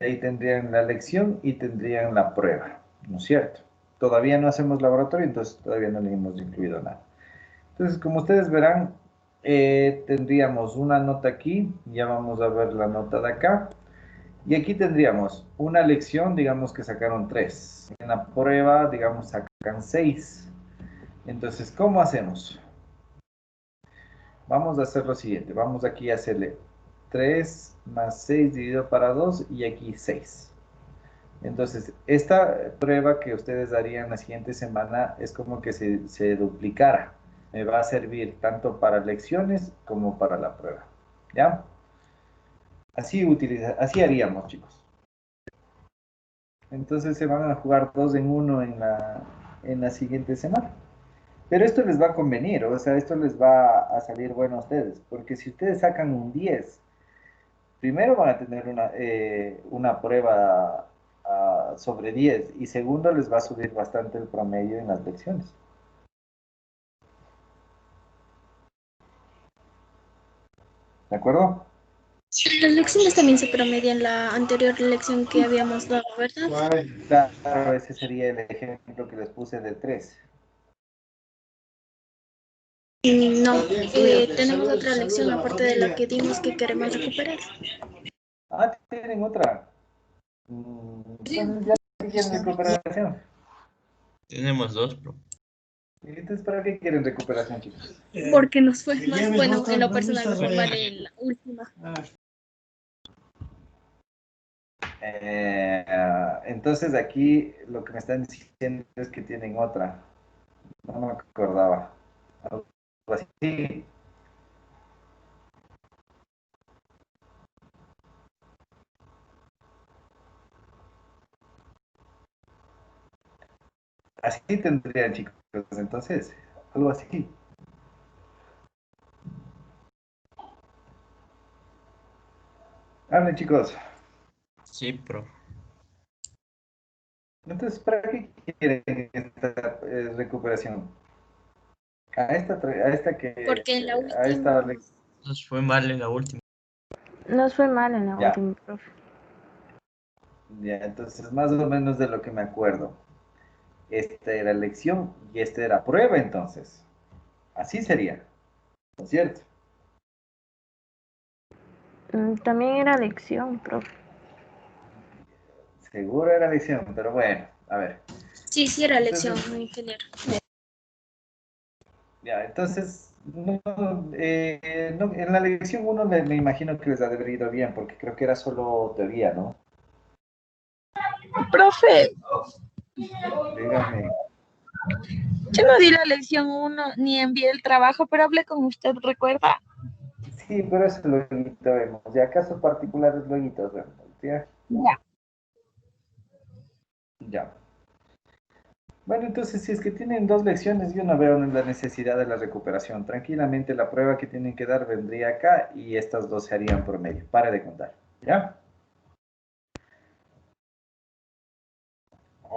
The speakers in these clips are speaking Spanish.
ahí tendrían la lección y tendrían la prueba, ¿no es cierto? Todavía no hacemos laboratorio, entonces todavía no le hemos incluido nada. Entonces, como ustedes verán, tendríamos una nota aquí, ya vamos a ver la nota de acá. Y aquí tendríamos una lección, digamos que sacaron 3. En la prueba, digamos, sacan 6. Entonces, ¿cómo hacemos? Vamos a hacer lo siguiente. Vamos aquí a hacerle 3 más 6 dividido para 2 y aquí 6. Entonces, esta prueba que ustedes harían la siguiente semana es como que se duplicara. Me va a servir tanto para lecciones como para la prueba. ¿Ya? Así haríamos, chicos. Entonces se van a jugar 2 en 1 en la siguiente semana. Pero esto les va a convenir, o sea, esto les va a salir bueno a ustedes, porque si ustedes sacan un 10, primero van a tener una prueba sobre 10 y segundo les va a subir bastante el promedio en las lecciones. ¿De acuerdo? Las lecciones también se promedian la anterior lección que habíamos dado, ¿verdad? Claro, ese sería el ejemplo que les puse de 3. Y no, tenemos otra lección aparte de la que dimos que queremos recuperar. Ah, tienen otra. Entonces ya quieren recuperación. Tenemos 2, profe. Entonces, ¿para qué quieren recuperación, chicos? Porque nos fue mal, bueno, en lo personal nos fue mal en la última. Entonces aquí lo que me están diciendo es que tienen otra. No me acordaba. Algo así. Así tendrían, chicos. Entonces, algo así. Hablen, chicos. Sí, profe. Entonces, ¿para qué quieren esta recuperación? Porque en la A esta última, Nos fue mal en la última. Nos fue mal en la ya, última, profe. ya, entonces más o menos de lo que me acuerdo. Esta era lección y esta era prueba, entonces. Así sería, ¿no es cierto? También era lección, profe. Seguro era lección, pero bueno, a ver. sí, sí era lección, Entonces, ingeniero. ya, entonces, en la lección uno me imagino que les ha de haber ido bien, porque creo que era solo teoría, ¿no? Profe, Dígame. yo no di la lección 1 ni envié el trabajo, pero hablé con usted, ¿recuerda? Sí, pero eso luego vemos. Ya casos particulares luego vemos. ¿Ya? Ya. Ya. Bueno, entonces, si es que tienen 2 lecciones, yo no veo la necesidad de la recuperación. Tranquilamente, la prueba que tienen que dar vendría acá y estas 2 se harían por medio. Pare de contar. ¿Ya?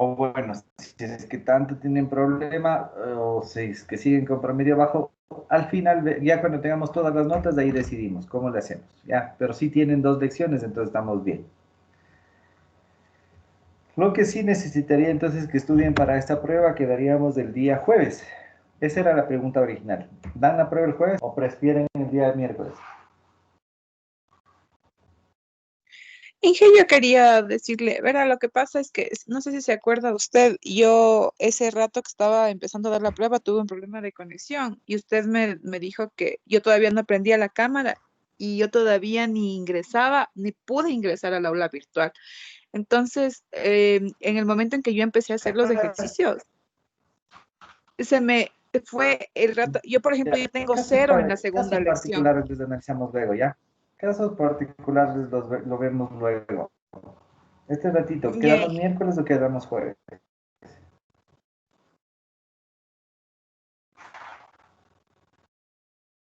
O bueno, si es que tanto tienen problema, o si es que siguen con promedio bajo, al final, ya cuando tengamos todas las notas, de ahí decidimos cómo le hacemos. ¿Ya? Pero si tienen 2 lecciones, entonces estamos bien. Lo que sí necesitaría entonces que estudien para esta prueba quedaríamos del día jueves. Esa era la pregunta original. ¿Dan la prueba el jueves o prefieren el día miércoles? Inge, yo quería decirle, verá, lo que pasa es que, no sé si se acuerda usted, yo ese rato que estaba empezando a dar la prueba tuve un problema de conexión y usted me dijo que yo todavía no prendía la cámara y yo todavía ni ingresaba, ni pude ingresar al aula virtual. Entonces, en el momento en que yo empecé a hacer los ejercicios, se me fue el rato. Yo, por ejemplo, Ya, yo tengo 0 en la segunda casos lección. particulares los analizamos luego, ¿ya? Casos particulares lo vemos luego. Este ratito, Yay. ¿quedamos miércoles o quedamos jueves?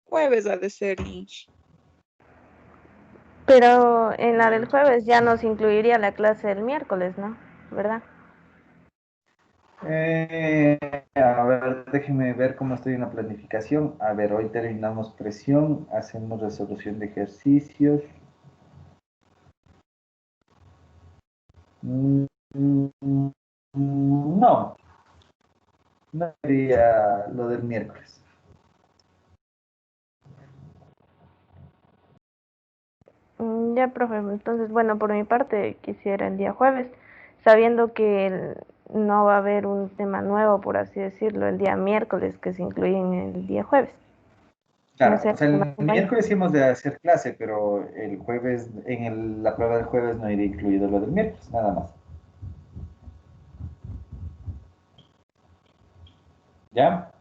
Jueves ha de ser, Inge. Pero en la del jueves ya nos incluiría la clase del miércoles, ¿no? ¿Verdad? A ver, déjenme ver cómo estoy en la planificación. A ver, hoy terminamos presión, hacemos resolución de ejercicios. Mm, mm, No, no sería lo del miércoles. Ya, profe, entonces, bueno, por mi parte quisiera el día jueves, sabiendo que no va a haber un tema nuevo, por así decirlo, el día miércoles que se incluye en el día jueves. No Claro, sé, o sea, ¿me el acompaña? miércoles sí hemos de hacer clase, pero el jueves, la prueba del jueves no iría incluido lo del miércoles, nada más. ¿Ya?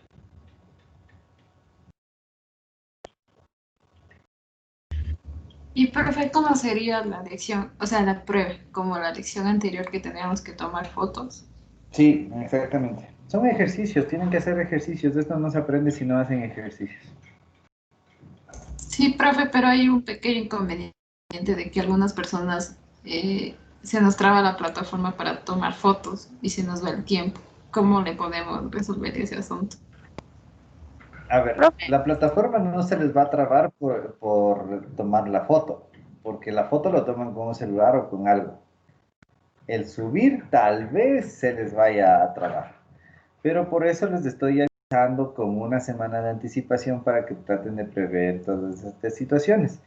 Y profe, ¿cómo sería la lección? O sea, la prueba, como la lección anterior que teníamos que tomar fotos. Sí, exactamente. Son ejercicios, tienen que hacer ejercicios. Esto no se aprende si no hacen ejercicios. Sí, profe, pero hay un pequeño inconveniente de que algunas personas se nos traba la plataforma para tomar fotos y se nos va el tiempo. ¿Cómo le podemos resolver ese asunto? A ver, Profe, la plataforma no se les va a trabar por tomar la foto, porque la foto lo toman con un celular o con algo. El subir tal vez se les vaya a trabar, pero por eso les estoy avisando con una semana de anticipación para que traten de prever todas estas situaciones.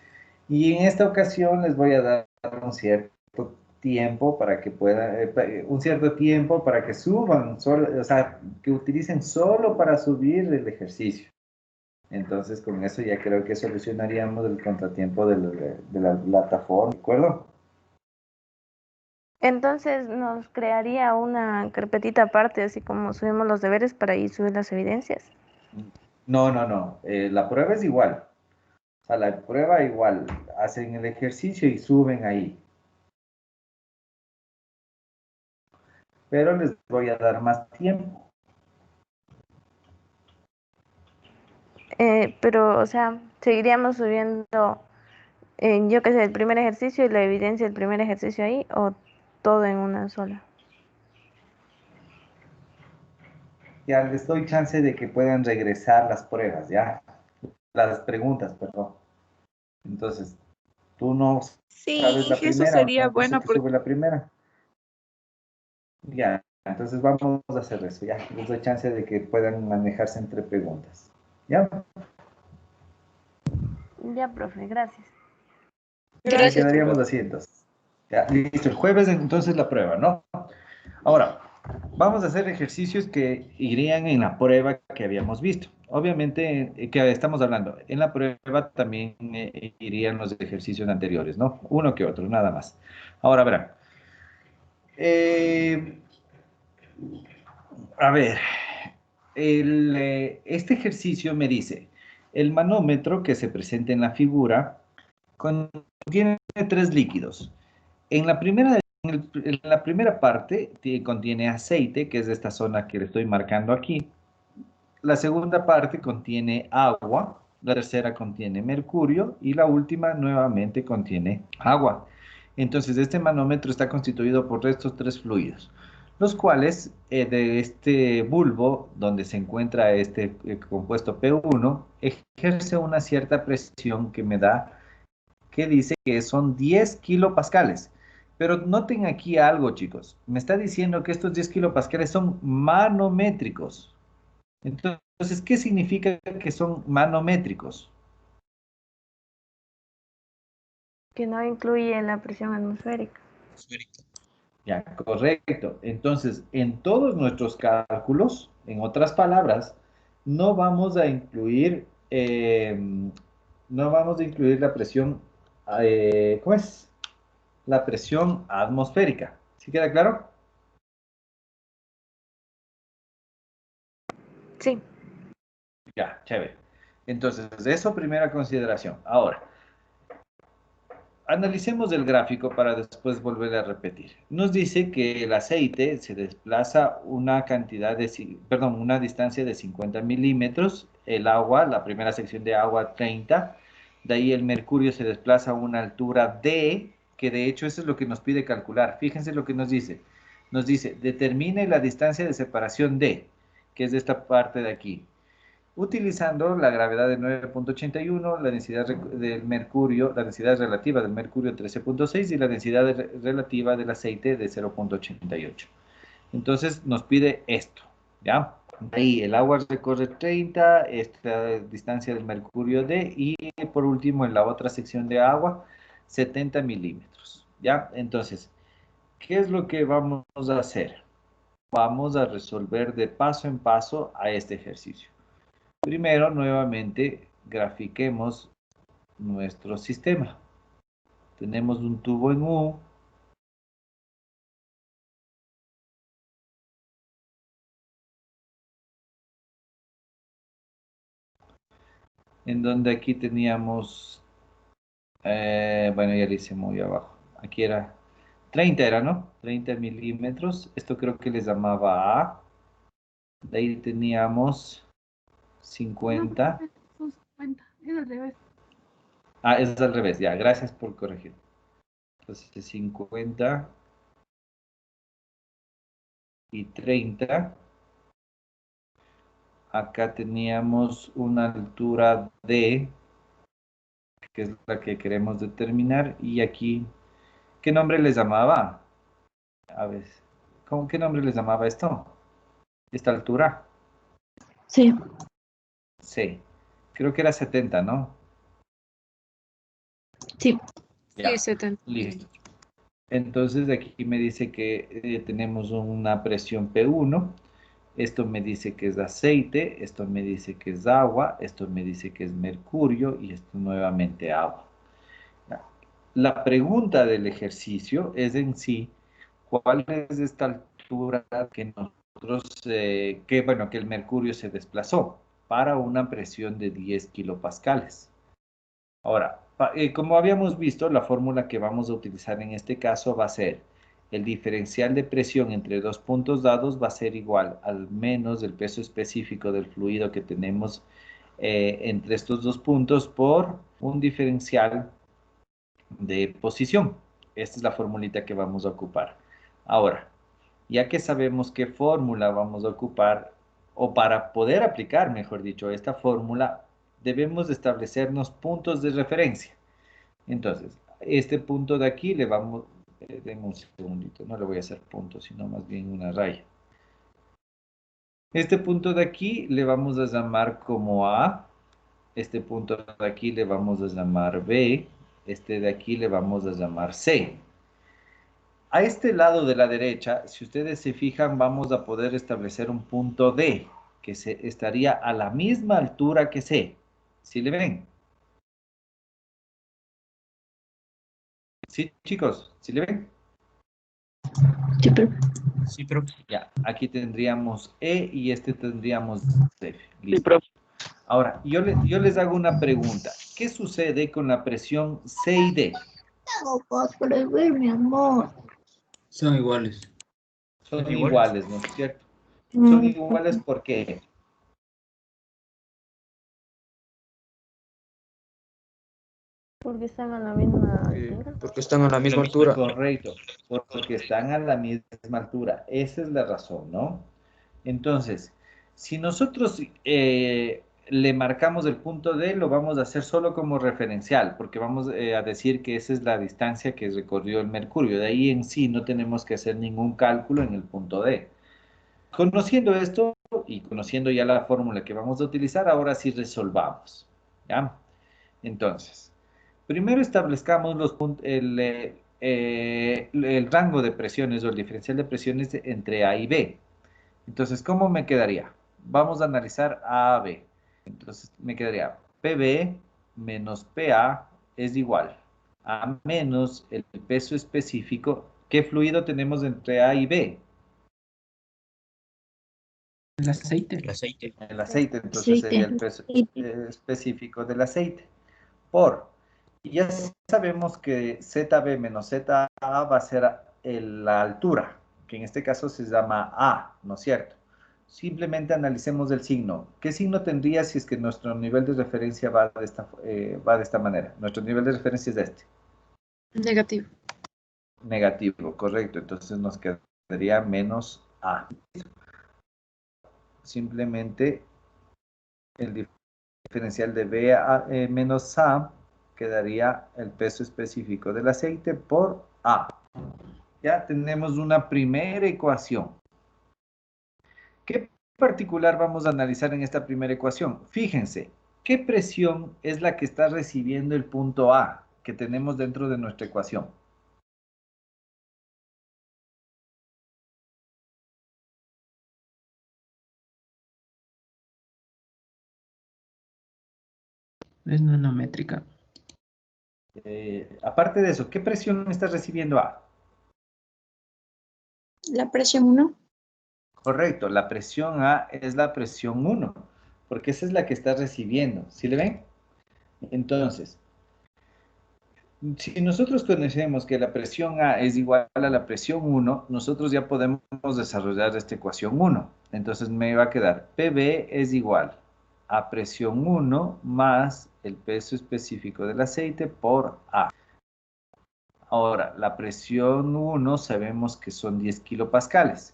Y en esta ocasión les voy a dar un cierto tiempo para que puedan, un cierto tiempo para que suban, o sea, que utilicen solo para subir el ejercicio. Entonces, con eso ya creo que solucionaríamos el contratiempo de la plataforma, ¿de acuerdo? entonces nos crearía una carpetita aparte, así como subimos los deberes para ahí subir las evidencias. No, no, no. La prueba es igual. O sea, la prueba igual. Hacen el ejercicio y suben ahí. Pero les voy a dar más tiempo. Pero, o sea, seguiríamos subiendo, yo qué sé, el primer ejercicio y la evidencia del primer ejercicio ahí, o todo en una sola. Ya les doy chance de que puedan regresar las pruebas, ¿ya? Las preguntas, perdón. Entonces, tú no sabes Sí, la eso primera, sería no se bueno te porque sube la primera. Ya, entonces vamos a hacer eso, ya. Les doy chance de que puedan manejarse entre preguntas. ¿Ya? Ya, profe, gracias. Ya gracias, Gracias, profe. quedaríamos profe. así entonces. Ya, listo. El jueves entonces la prueba, ¿no? Ahora, vamos a hacer ejercicios que irían en la prueba que habíamos visto. Obviamente, que estamos hablando, en la prueba también irían los ejercicios anteriores, ¿no? Uno que otro, nada más. Ahora verán. Eh, a ver, este ejercicio me dice, el manómetro que se presenta en la figura contiene tres líquidos. En la primera, en la primera parte contiene aceite, que es esta zona que le estoy marcando aquí. La segunda parte contiene agua, la tercera contiene mercurio y la última nuevamente contiene agua. Entonces, este manómetro está constituido por estos tres fluidos, los cuales de este bulbo donde se encuentra este compuesto P1 ejerce una cierta presión que me da, que dice que son 10 kilopascales. Pero noten aquí algo, chicos. Me está diciendo que estos 10 kilopascales son manométricos. Entonces, ¿qué significa que son manométricos? Que no incluye la presión atmosférica. Ya, correcto. Entonces, en todos nuestros cálculos, en otras palabras, no vamos a incluir, no vamos a incluir la presión, ¿cómo es? La presión atmosférica. ¿Sí queda claro? Sí. Ya, chévere. Entonces, eso primera consideración. Ahora, analicemos el gráfico para después volver a repetir. Nos dice que el aceite se desplaza una cantidad de, perdón, una distancia de 50 milímetros, el agua, la primera sección de agua 30, de ahí el mercurio se desplaza a una altura D, que de hecho eso es lo que nos pide calcular. Fíjense lo que nos dice. Nos dice, determine la distancia de separación D, que es de esta parte de aquí. utilizando la gravedad de 9.81, la densidad del mercurio, la densidad relativa del mercurio 13.6 y la densidad relativa del aceite de 0.88. Entonces nos pide esto, ¿ya? Ahí el agua recorre 30, esta distancia del mercurio D y por último en la otra sección de agua 70 milímetros, ¿ya? Entonces, ¿qué es lo que vamos a hacer? Vamos a resolver de paso en paso a este ejercicio. Primero, nuevamente, grafiquemos nuestro sistema. Tenemos un tubo en U. En donde aquí teníamos, bueno, ya lo hice muy abajo. Aquí era 30 era, ¿no? 30 milímetros. Esto creo que les llamaba A. De ahí teníamos 50. Son 50, es al revés. Ah, es al revés, ya, gracias por corregir. Entonces 50 y 30. Acá teníamos una altura D, que es la que queremos determinar, y aquí, ¿qué nombre les llamaba? A ver, ¿qué nombre les llamaba esto? Esta altura. Sí. Sí, creo que era 70, ¿no? Sí. Ya, Sí, 70. listo. Entonces aquí me dice que tenemos una presión P1, esto me dice que es aceite, esto me dice que es agua, esto me dice que es mercurio y esto nuevamente agua. La pregunta del ejercicio es en sí, ¿cuál es esta altura que nosotros, bueno, que el mercurio se desplazó para una presión de 10 kilopascales? Ahora, como habíamos visto, la fórmula que vamos a utilizar en este caso va a ser el diferencial de presión entre dos puntos dados va a ser igual al menos del peso específico del fluido que tenemos entre estos dos puntos por un diferencial de posición. Esta es la formulita que vamos a ocupar. Ahora, ya que sabemos qué fórmula vamos a ocupar, o para poder aplicar, mejor dicho, esta fórmula, debemos establecernos puntos de referencia. Entonces, este punto de aquí le vamos, denme un segundito, no le voy a hacer punto, sino más bien una raya. Este punto de aquí le vamos a llamar como A, este punto de aquí le vamos a llamar B, este de aquí le vamos a llamar C. A este lado de la derecha, si ustedes se fijan, vamos a poder establecer un punto D, que estaría a la misma altura que C. ¿Sí le ven? ¿Sí, chicos? ¿Sí le ven? Sí, pero Sí, profe. Ya, aquí tendríamos E y este tendríamos F. Sí, Listo. profe. Ahora, yo les hago una pregunta. ¿Qué sucede con la presión C y D? mi amor. Son iguales. Son ¿Son iguales? iguales, ¿no es cierto? Son iguales porque Porque están a la misma altura. Porque están a la misma Lo mismo. altura. correcto, porque están a la misma altura. Esa es la razón, ¿no? Entonces, si nosotros le marcamos el punto D, lo vamos a hacer solo como referencial, porque vamos a decir que esa es la distancia que recorrió el mercurio. De ahí en sí no tenemos que hacer ningún cálculo en el punto D. Conociendo esto y conociendo ya la fórmula que vamos a utilizar, ahora sí resolvamos, ¿ya? Entonces, primero establezcamos el rango de presiones o el diferencial de presiones entre A y B. Entonces, ¿cómo me quedaría? Vamos a analizar A a B. Entonces, me quedaría PB menos PA es igual a menos el peso específico. ¿Qué fluido tenemos entre A y B? El aceite. El aceite. El aceite, entonces sería el peso específico del aceite. Y ya sabemos que ZB menos ZA va a ser la altura, que en este caso se llama A, ¿no es cierto? Simplemente analicemos el signo. ¿Qué signo tendría si es que nuestro nivel de referencia va de esta manera? Nuestro nivel de referencia es este. Negativo. Negativo, correcto. Entonces nos quedaría menos A. Simplemente el diferencial de B menos A quedaría el peso específico del aceite por A. Ya tenemos una primera ecuación. ¿Qué particular vamos a analizar en esta primera ecuación? Fíjense, ¿qué presión es la que está recibiendo el punto A que tenemos dentro de nuestra ecuación? Es nanométrica. Aparte de eso, ¿qué presión está recibiendo A? La presión 1. Correcto, la presión A es la presión 1, porque esa es la que está recibiendo. ¿Sí le ven? Entonces, si nosotros conocemos que la presión A es igual a la presión 1, nosotros ya podemos desarrollar esta ecuación 1. Entonces me va a quedar PB es igual a presión 1 más el peso específico del aceite por A. Ahora, la presión 1 sabemos que son 10 kilopascales.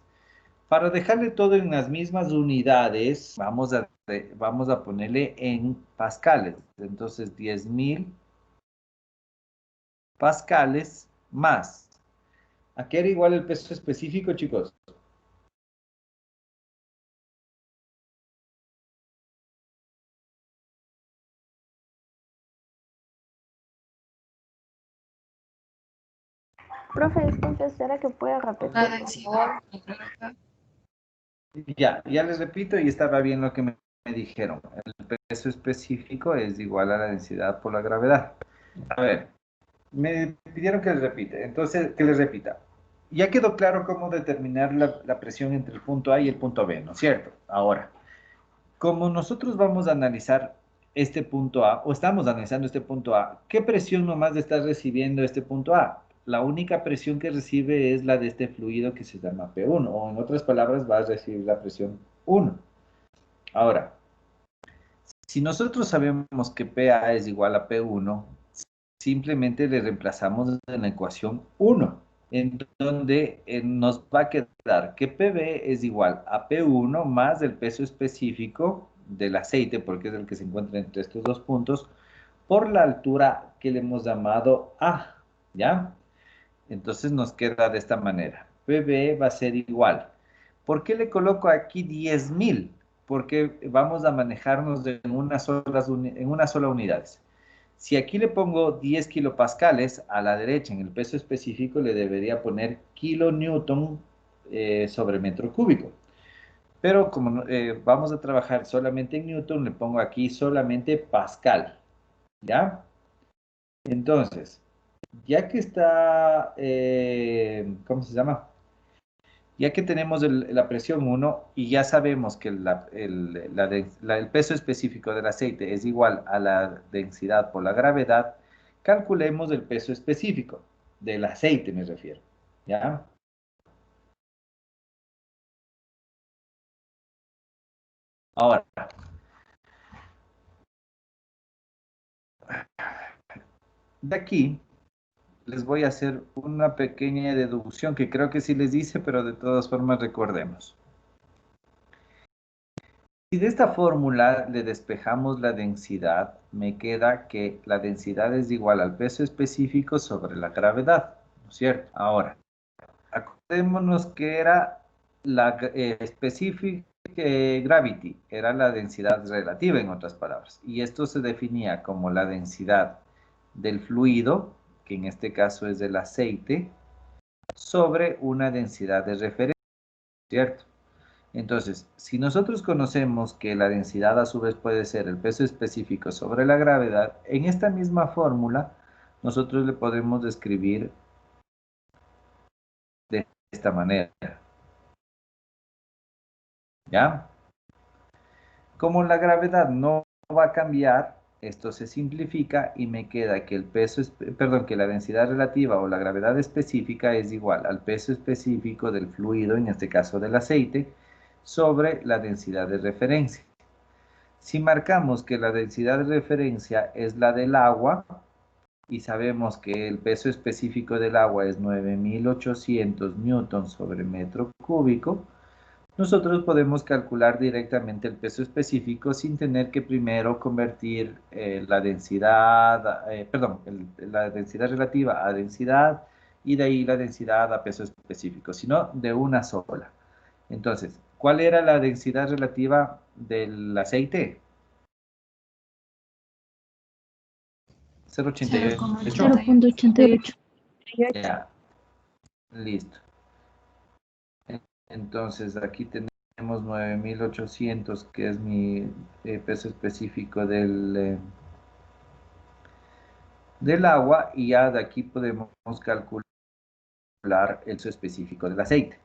Para dejarle todo en las mismas unidades, vamos a ponerle en pascales. Entonces, 10.000 pascales más. ¿A qué era igual el peso específico, chicos? Profe, disculpe, ¿será que puede repetir? La densidad, la gravedad. Ya les repito y estaba bien lo que me dijeron. El peso específico es igual a la densidad por la gravedad. A ver, me pidieron que les repita. Entonces, que les repita. Ya quedó claro cómo determinar la presión entre el punto A y el punto B, ¿no es cierto? Ahora, como nosotros vamos a analizar este punto A, o estamos analizando este punto A, ¿qué presión nomás está recibiendo este punto A? La única presión que recibe es la de este fluido que se llama P1, o en otras palabras va a recibir la presión 1. Ahora, si nosotros sabemos que PA es igual a P1, simplemente le reemplazamos en la ecuación 1, en donde nos va a quedar que PB es igual a P1 más el peso específico del aceite, porque es el que se encuentra entre estos dos puntos, por la altura que le hemos llamado A, ¿ya? Entonces nos queda de esta manera. PB va a ser igual. ¿Por qué le coloco aquí 10.000? Porque vamos a manejarnos en una sola unidad. Si aquí le pongo 10 kilopascales, a la derecha en el peso específico le debería poner kilonewton sobre metro cúbico. Pero como vamos a trabajar solamente en newton, le pongo aquí solamente pascal. ¿Ya? Entonces, ya que está, ¿cómo se llama? Ya que tenemos la presión 1 y ya sabemos que el peso específico del aceite es igual a la densidad por la gravedad, calculemos el peso específico del aceite, me refiero. ¿Ya? Ahora, de aquí les voy a hacer una pequeña deducción que creo que sí les hice, pero de todas formas recordemos. Si de esta fórmula le despejamos la densidad, me queda que la densidad es igual al peso específico sobre la gravedad, ¿no es cierto? Ahora, acordémonos que era la specific gravity, era la densidad relativa en otras palabras, y esto se definía como la densidad del fluido, que en este caso es del aceite, sobre una densidad de referencia, ¿cierto? Entonces, si nosotros conocemos que la densidad a su vez puede ser el peso específico sobre la gravedad, en esta misma fórmula nosotros le podemos describir de esta manera. ¿Ya? Como la gravedad no va a cambiar, esto se simplifica y me queda que que la densidad relativa o la gravedad específica es igual al peso específico del fluido, en este caso del aceite, sobre la densidad de referencia. Si marcamos que la densidad de referencia es la del agua y sabemos que el peso específico del agua es 9.800 newtons sobre metro cúbico, nosotros podemos calcular directamente el peso específico sin tener que primero convertir la densidad, la densidad relativa a densidad y de ahí la densidad a peso específico, sino de una sola. Entonces, ¿cuál era la densidad relativa del aceite? 0,88. 0.88. Ya, listo. Entonces, aquí tenemos 9.800, que es mi peso específico del agua, y ya de aquí podemos calcular el peso específico del aceite.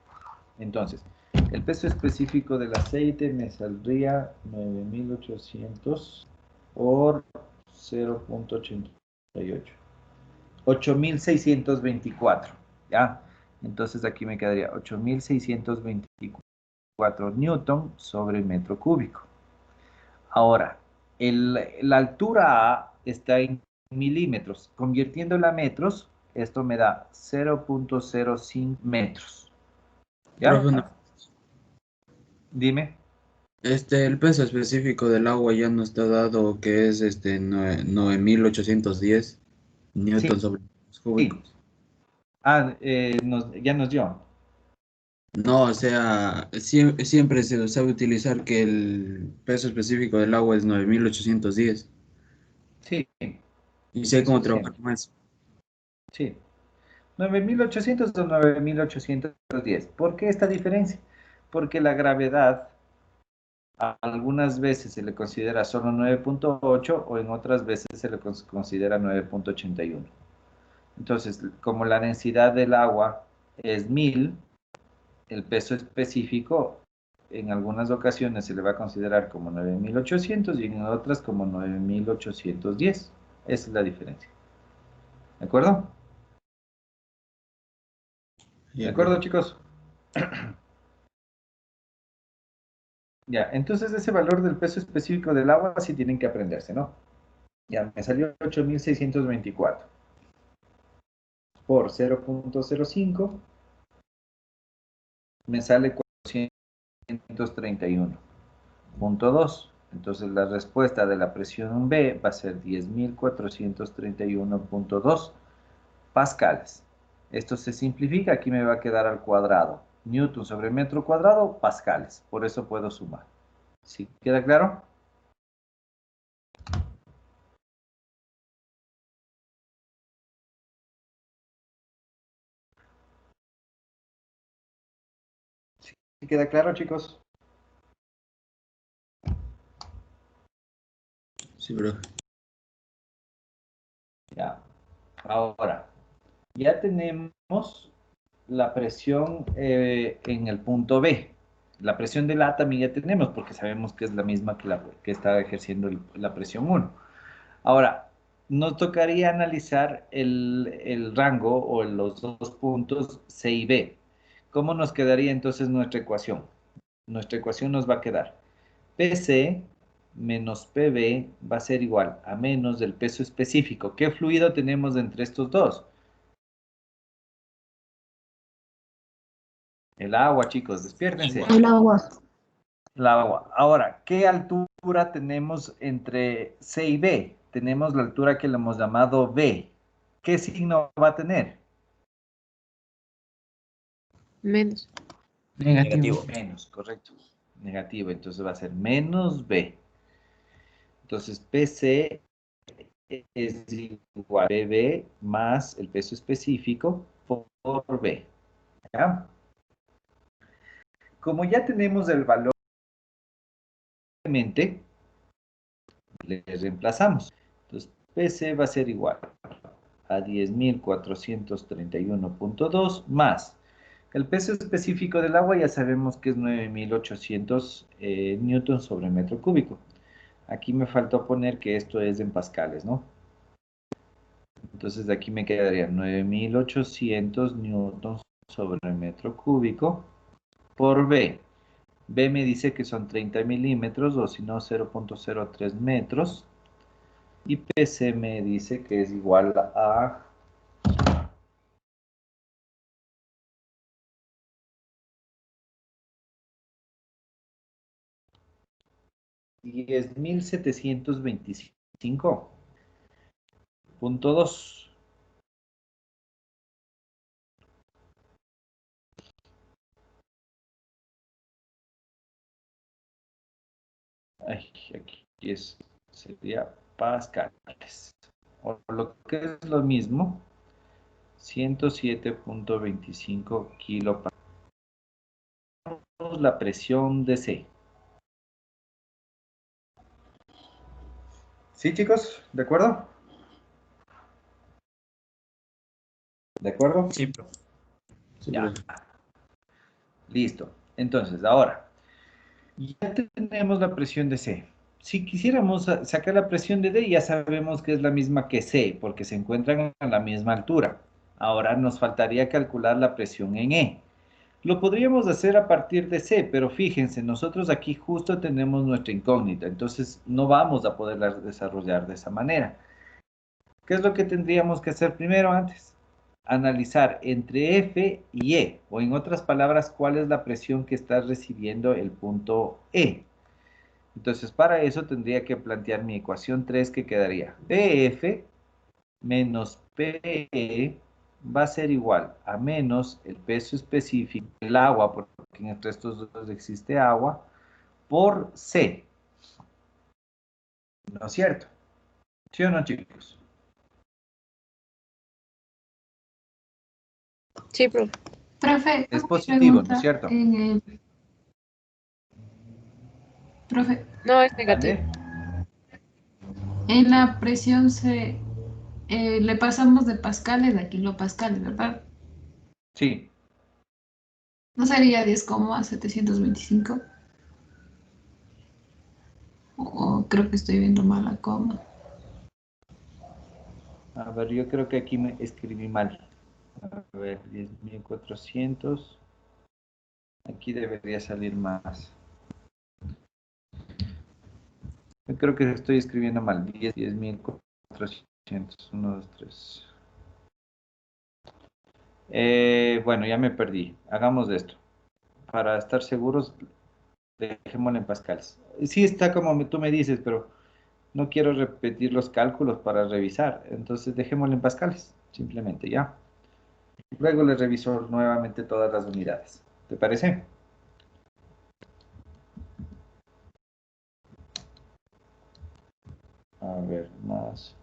Entonces, el peso específico del aceite me saldría 9.800 por 0.88. 8.624, ¿ya? Entonces aquí me quedaría 8.624 newton sobre metro cúbico. Ahora, la altura A está en milímetros. Convirtiéndola a metros, esto me da 0.05 metros. ¿Ya? Profe, Dime. el peso específico del agua ya no está dado, que es 9.810 Sí, newton sobre metros sí. cúbicos. Ya nos dio. No, o sea, siempre se sabe utilizar que el peso específico del agua es 9.810. Sí, Y sé eso cómo es trabajar siempre. con eso. Sí. 9.800 o 9.810. ¿Por qué esta diferencia? Porque la gravedad algunas veces se le considera solo 9.8 o en otras veces se le considera 9.81. Entonces, como la densidad del agua es 1000, el peso específico en algunas ocasiones se le va a considerar como 9.800 y en otras como 9.810. Esa es la diferencia. ¿De acuerdo? ¿De Ya, acuerdo, profe. chicos? Ya, entonces ese valor del peso específico del agua sí tienen que aprenderse, ¿no? Ya, me salió 8.624 por 0.05, me sale 431.2. Entonces la respuesta de la presión B va a ser 10.431.2 pascales. Esto se simplifica, aquí me va a quedar al cuadrado. Newton sobre metro cuadrado, pascales. Por eso puedo sumar. ¿Sí queda claro? ¿Sí queda claro, chicos? Sí, profe. Ya. Ahora, ya tenemos la presión en el punto B. La presión del A también ya tenemos porque sabemos que es la misma que está ejerciendo la presión 1. Ahora, nos tocaría analizar el rango o los dos puntos C y B. ¿Cómo nos quedaría entonces nuestra ecuación? Nuestra ecuación nos va a quedar PC menos PB va a ser igual a menos del peso específico. ¿Qué fluido tenemos entre estos dos? El agua, chicos, despiértense. Agua. El agua. El agua. Ahora, ¿qué altura tenemos entre C y B? Tenemos la altura que le hemos llamado B. ¿Qué signo va a tener? Menos. Negativo. Menos, correcto. Negativo, entonces va a ser menos B. Entonces, PC es igual a BB más el peso específico por B. ¿Ya? Como ya tenemos el valor, le reemplazamos. Entonces, PC va a ser igual a 10.431.2 más. El peso específico del agua ya sabemos que es 9.800 newton sobre metro cúbico. Aquí me faltó poner que esto es en pascales, ¿no? Entonces de aquí me quedaría 9.800 newtons sobre metro cúbico por B. B me dice que son 30 milímetros o si no 0.03 metros. Y PC me dice que es igual a 10.725.2. Aquí sería pascales. O lo que es lo mismo, 107.25 kilopascales. La presión de C. ¿Sí, chicos? ¿De acuerdo? ¿De acuerdo? Sí, profe. Sí, Ya. profe. Listo. Entonces, ahora, ya tenemos la presión de C. Si quisiéramos sacar la presión de D, ya sabemos que es la misma que C, porque se encuentran a la misma altura. Ahora nos faltaría calcular la presión en E. Lo podríamos hacer a partir de C, pero fíjense, nosotros aquí justo tenemos nuestra incógnita, entonces no vamos a poderla desarrollar de esa manera. ¿Qué es lo que tendríamos que hacer primero antes? Analizar entre F y E, o en otras palabras, cuál es la presión que está recibiendo el punto E. Entonces, para eso tendría que plantear mi ecuación 3, que quedaría PF menos PE va a ser igual a menos el peso específico del agua, porque entre estos dos existe agua, por C. ¿No es cierto? ¿Sí o no, chicos? Sí, profe. Profe, Es una positivo, ¿no es pregunta cierto? en el... Profe, No, es negativo. ¿Vale? en la presión se le pasamos de pascales a kilopascales, ¿verdad? Sí. ¿No sería 10,725? O creo que estoy viendo mal la coma. A ver, yo creo que aquí me escribí mal. A ver, 10.400. Aquí debería salir más. Yo creo que estoy escribiendo mal. 10.400. 1, 2, 3. Bueno, ya me perdí. Hagamos esto. Para estar seguros, dejémoslo en pascales. Sí está como tú me dices, pero no quiero repetir los cálculos para revisar. Entonces dejémoslo en pascales, simplemente, ¿ya? Luego le reviso nuevamente todas las unidades. ¿Te parece? A ver, más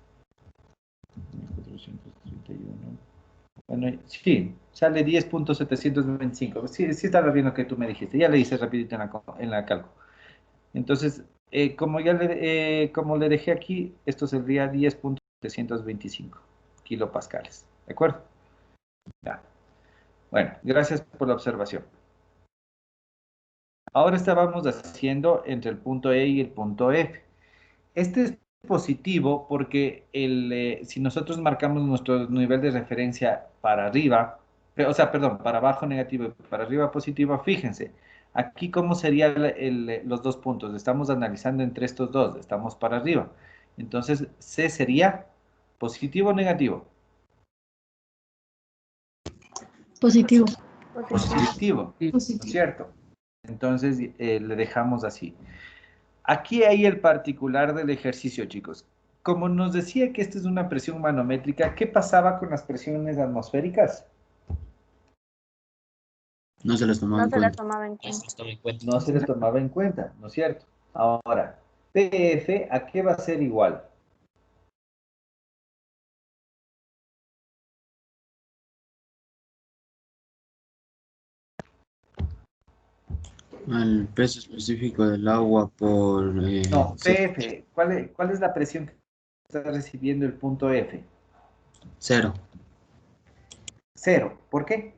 1431. Bueno, sí, sale 10.725. Sí, sí estaba bien lo que tú me dijiste. Ya le hice rapidito en la cálculo. Entonces, como le dejé aquí, esto sería 10.725 kilopascales. ¿De acuerdo? Ya. Bueno, gracias por la observación. Ahora estábamos haciendo entre el punto E y el punto F. Este es positivo porque si nosotros marcamos nuestro nivel de referencia para arriba, o sea, perdón, para abajo negativo y para arriba positivo, fíjense, aquí cómo serían los dos puntos. Estamos analizando entre estos dos, estamos para arriba. Entonces, C sería positivo o negativo. Positivo. Positivo, ¿no es Positivo. cierto? Entonces, le dejamos así. Aquí hay el particular del ejercicio, chicos. Como nos decía que esta es una presión manométrica, ¿qué pasaba con las presiones atmosféricas? No se les tomaba No en se la cuenta. tomaba en cuenta. No se les tomaba en cuenta, ¿no es cierto? Ahora, PF, ¿a qué va a ser igual? Al peso específico del agua por No, PF, ¿cuál es la presión que está recibiendo el punto F? cero, Cero. ¿Por qué?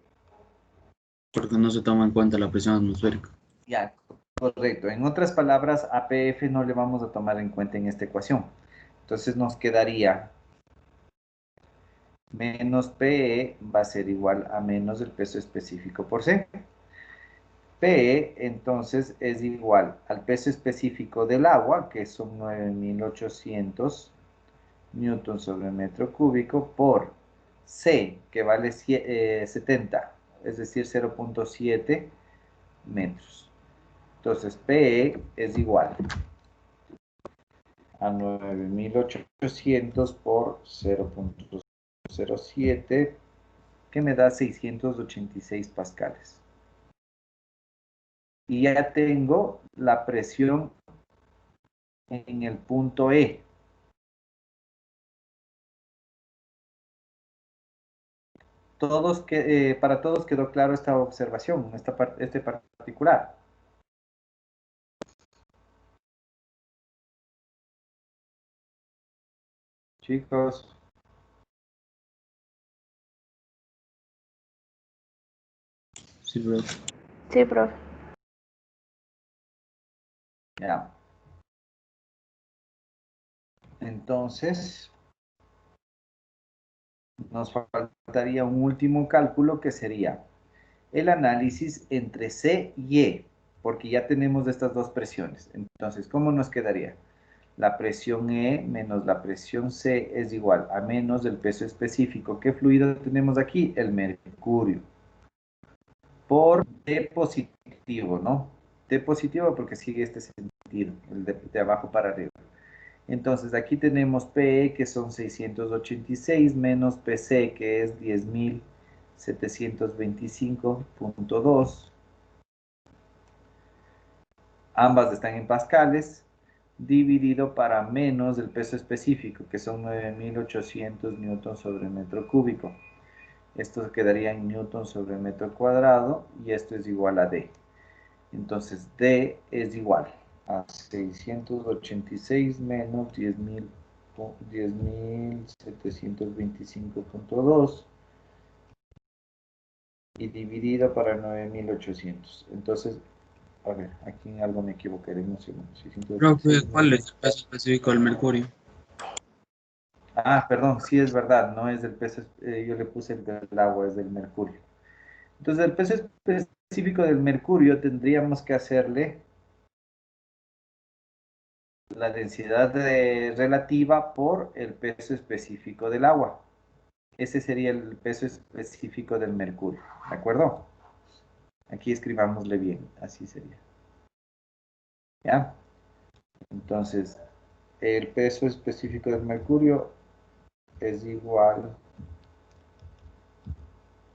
porque no se toma en cuenta la presión atmosférica. Ya, correcto. En otras palabras, a PF no le vamos a tomar en cuenta en esta ecuación. Entonces nos quedaría menos PE va a ser igual a menos el peso específico por C. PE entonces es igual al peso específico del agua, que son 9.800 newtons sobre metro cúbico, por C, que vale 70, es decir, 0.7 metros. Entonces PE es igual a 9800 por 0.07, que me da 686 pascales. Y ya tengo la presión en el punto E. Para todos quedó claro esta observación, este particular. Chicos. Sí, profe. Sí, profe. Ya. Entonces, nos faltaría un último cálculo que sería el análisis entre C y E, porque ya tenemos estas dos presiones. Entonces, ¿cómo nos quedaría? La presión E menos la presión C es igual a menos del peso específico. ¿Qué fluido tenemos aquí? El mercurio. Por T positivo, ¿no? T positivo porque sigue este sentido, el de abajo para arriba. Entonces aquí tenemos PE que son 686 menos PC que es 10.725.2. Ambas están en pascales, dividido para menos del peso específico que son 9.800 newtons sobre metro cúbico. Esto quedaría en newtons sobre metro cuadrado y esto es igual a D. Entonces D es igual a 686 menos 10.725.2 y dividido para 9.800. Entonces, a ver, aquí en algo me equivoqué. Profe, 686 ¿cuál es menos... el peso específico del mercurio? Ah, perdón, sí es verdad, no es del peso, yo le puse el del agua, es del mercurio. Entonces, el peso específico del mercurio tendríamos que hacerle la densidad relativa por el peso específico del agua. Ese sería el peso específico del mercurio, ¿de acuerdo? Aquí escribámosle bien, así sería. ¿Ya? Entonces, el peso específico del mercurio es igual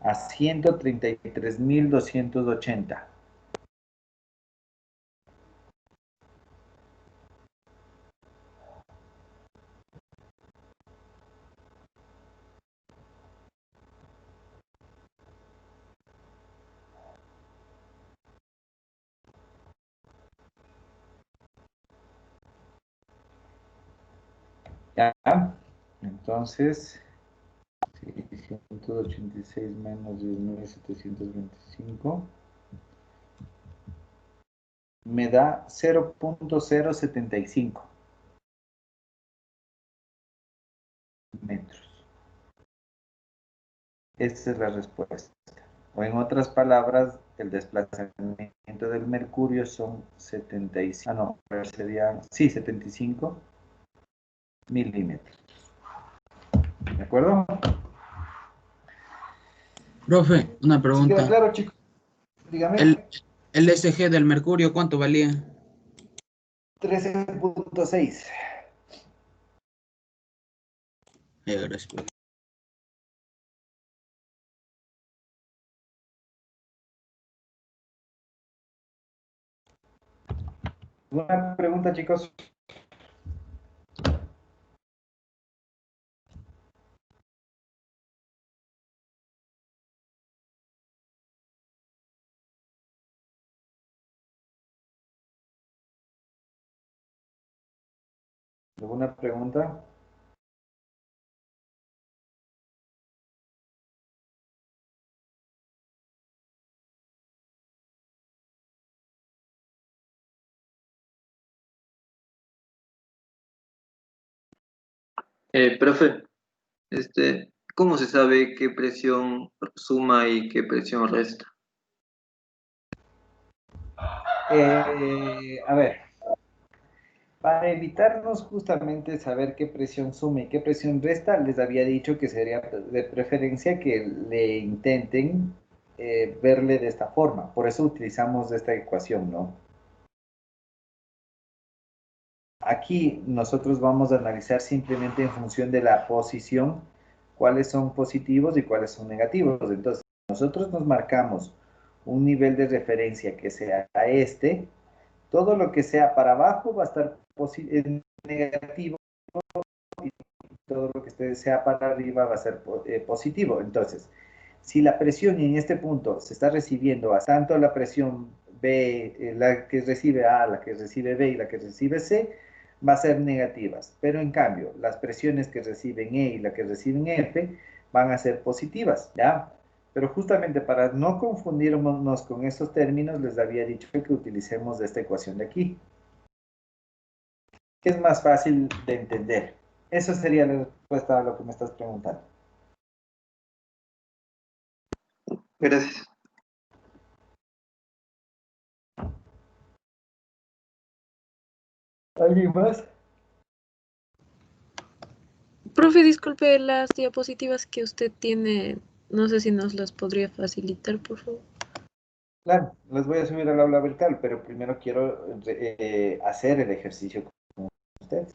a 133.280. ¿Ya? Entonces, 686 menos 10.725 me da 0.075 metros. Esta es la respuesta. O en otras palabras, el desplazamiento del mercurio son 75, no, serían, sí, 75 milímetros. ¿De acuerdo? Profe, una ¿Sí queda pregunta. claro, chicos? Dígame. El SG del mercurio, ¿cuánto valía? 13.6. Gracias, profe. ¿Alguna pregunta, chicos? ¿Alguna pregunta? Profe, ¿cómo se sabe qué presión suma y qué presión resta? A ver, para evitarnos justamente saber qué presión suma y qué presión resta, les había dicho que sería de preferencia que le intenten verle de esta forma. Por eso utilizamos esta ecuación, ¿no? Aquí nosotros vamos a analizar simplemente en función de la posición cuáles son positivos y cuáles son negativos. Entonces, nosotros nos marcamos un nivel de referencia que sea este, todo lo que sea para abajo va a estar negativo y todo lo que sea para arriba va a ser positivo. Entonces, si la presión en este punto se está recibiendo a tanto la presión B, la que recibe A, la que recibe B y la que recibe C, va a ser negativas. Pero en cambio, las presiones que reciben E y la que reciben F van a ser positivas, ¿ya? Pero justamente para no confundirnos con estos términos, les había dicho que utilicemos esta ecuación de aquí. Es más fácil de entender. Eso sería la respuesta a lo que me estás preguntando. Gracias. ¿Alguien más? Profe, disculpe, las diapositivas que usted tiene, no sé si nos las podría facilitar, por favor. Claro, las voy a subir al aula virtual, pero primero quiero hacer el ejercicio con ustedes.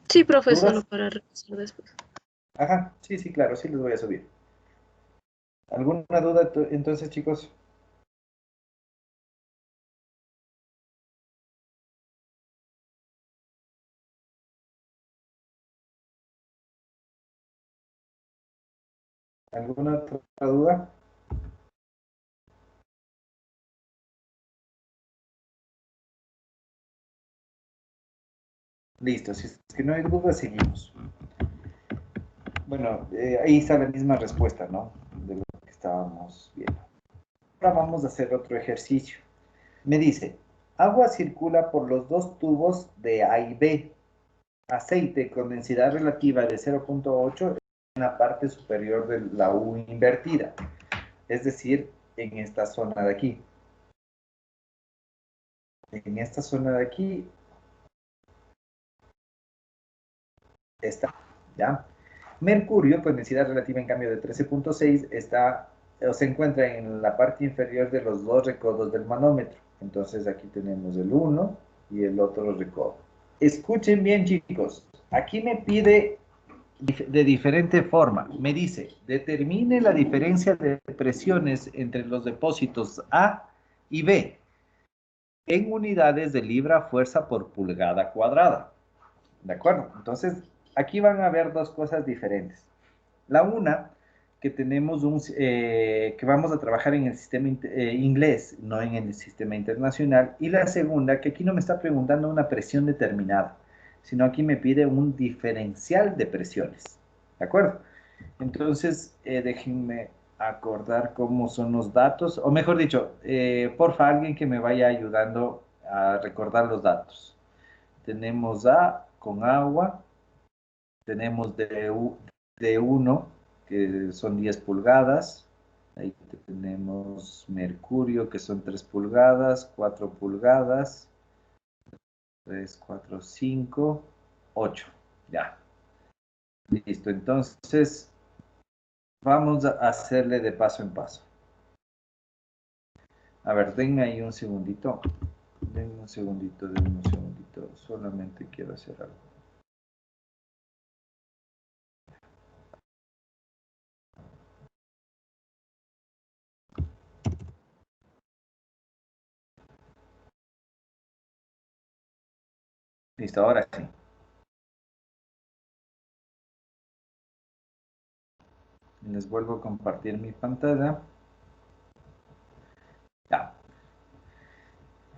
Sí, profe, solo ¿Dudas? para revisar después. Ajá, sí, sí, claro, sí los voy a subir. ¿Alguna duda entonces, chicos? ¿Alguna otra duda? Listo, si es que no hay duda, seguimos. Bueno, ahí está la misma respuesta, ¿no? De lo que estábamos viendo. Ahora vamos a hacer otro ejercicio. Me dice, agua circula por los dos tubos de A y B. Aceite con densidad relativa de 0,8 en la parte superior de la U invertida, es decir, en esta zona de aquí. En esta zona de aquí está, ¿ya? Mercurio, con densidad relativa en cambio de 13,6, está o se encuentra en la parte inferior de los dos recodos del manómetro. Entonces aquí tenemos el uno y el otro recodo. Escuchen bien, chicos. Aquí me pide de diferente forma. Me dice, determine la diferencia de presiones entre los depósitos A y B en unidades de libra fuerza por pulgada cuadrada. ¿De acuerdo? Entonces, aquí van a ver dos cosas diferentes. La una, que tenemos que vamos a trabajar en el sistema inglés, no en el sistema internacional. Y la segunda, que aquí no me está preguntando una presión determinada, sino aquí me pide un diferencial de presiones. ¿De acuerdo? Entonces, déjenme acordar cómo son los datos, o mejor dicho, porfa, alguien que me vaya ayudando a recordar los datos. Tenemos A con agua, tenemos D1, que son 10 pulgadas, ahí tenemos mercurio, que son 3 pulgadas, 4 pulgadas, 3, 4, 5, 8, ya. Listo, entonces vamos a hacerle de paso en paso. A ver, denme ahí un segundito. Denme un segundito, denme un segundito. Solamente quiero hacer algo. Listo, ahora sí. Les vuelvo a compartir mi pantalla. Ya.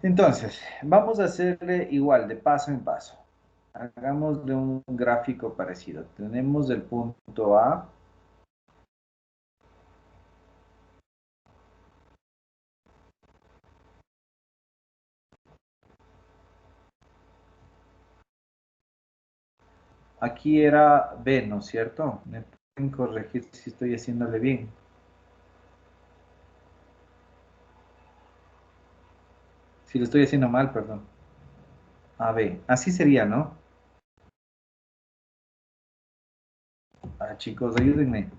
Entonces, vamos a hacerle igual, de paso en paso. Hagámosle un gráfico parecido. Tenemos el punto A. Aquí era B, ¿no es cierto? Me pueden corregir si estoy haciéndole bien. Si lo estoy haciendo mal, perdón. AB. Así sería, ¿no? Ah, chicos, ayúdenme.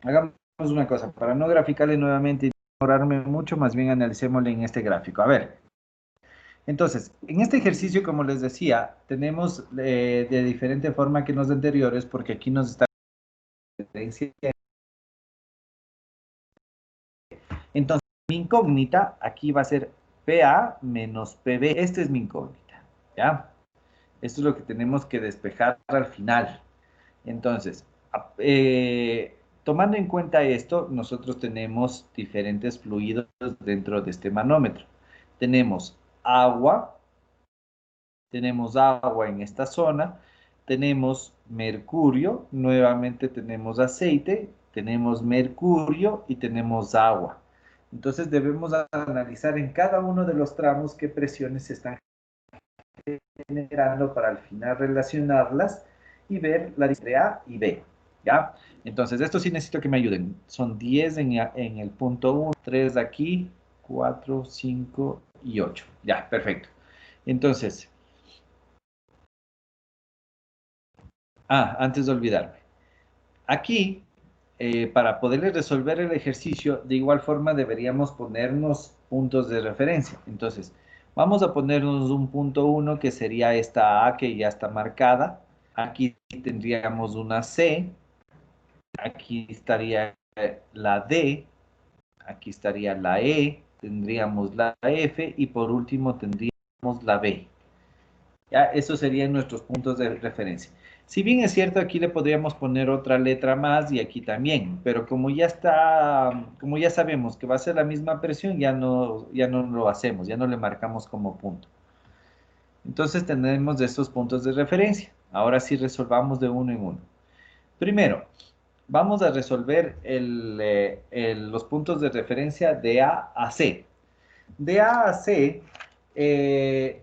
Hagamos una cosa, para no graficarle nuevamente y demorarme mucho, más bien analicémosle en este gráfico. A ver, entonces, en este ejercicio, como les decía, tenemos de diferente forma que en los anteriores, porque aquí nos está entonces, mi incógnita aquí va a ser PA menos PB. Esta es mi incógnita, ¿ya? Esto es lo que tenemos que despejar al final. Entonces, tomando en cuenta esto, nosotros tenemos diferentes fluidos dentro de este manómetro. Tenemos agua en esta zona, tenemos mercurio, nuevamente tenemos aceite, tenemos mercurio y tenemos agua. Entonces debemos analizar en cada uno de los tramos qué presiones se están generando para al final relacionarlas y ver la diferencia A y B, ¿ya? Entonces, esto sí necesito que me ayuden. Son 10 en el punto 1, 3 aquí, 4, 5 y 8. Ya, perfecto. Entonces, antes de olvidarme. Aquí, para poder resolver el ejercicio, de igual forma deberíamos ponernos puntos de referencia. Entonces, vamos a ponernos un punto 1 que sería esta A que ya está marcada. Aquí tendríamos una C. Aquí estaría la D. Aquí estaría la E. Tendríamos la F. Y por último tendríamos la B. Ya, esos serían nuestros puntos de referencia. Si bien es cierto, aquí le podríamos poner otra letra más y aquí también, pero como ya está, como ya sabemos que va a ser la misma presión, ya no lo hacemos, ya no le marcamos como punto. Entonces tenemos estos puntos de referencia. Ahora sí resolvamos de uno en uno. Primero, vamos a resolver los puntos de referencia de A a C. De A a C,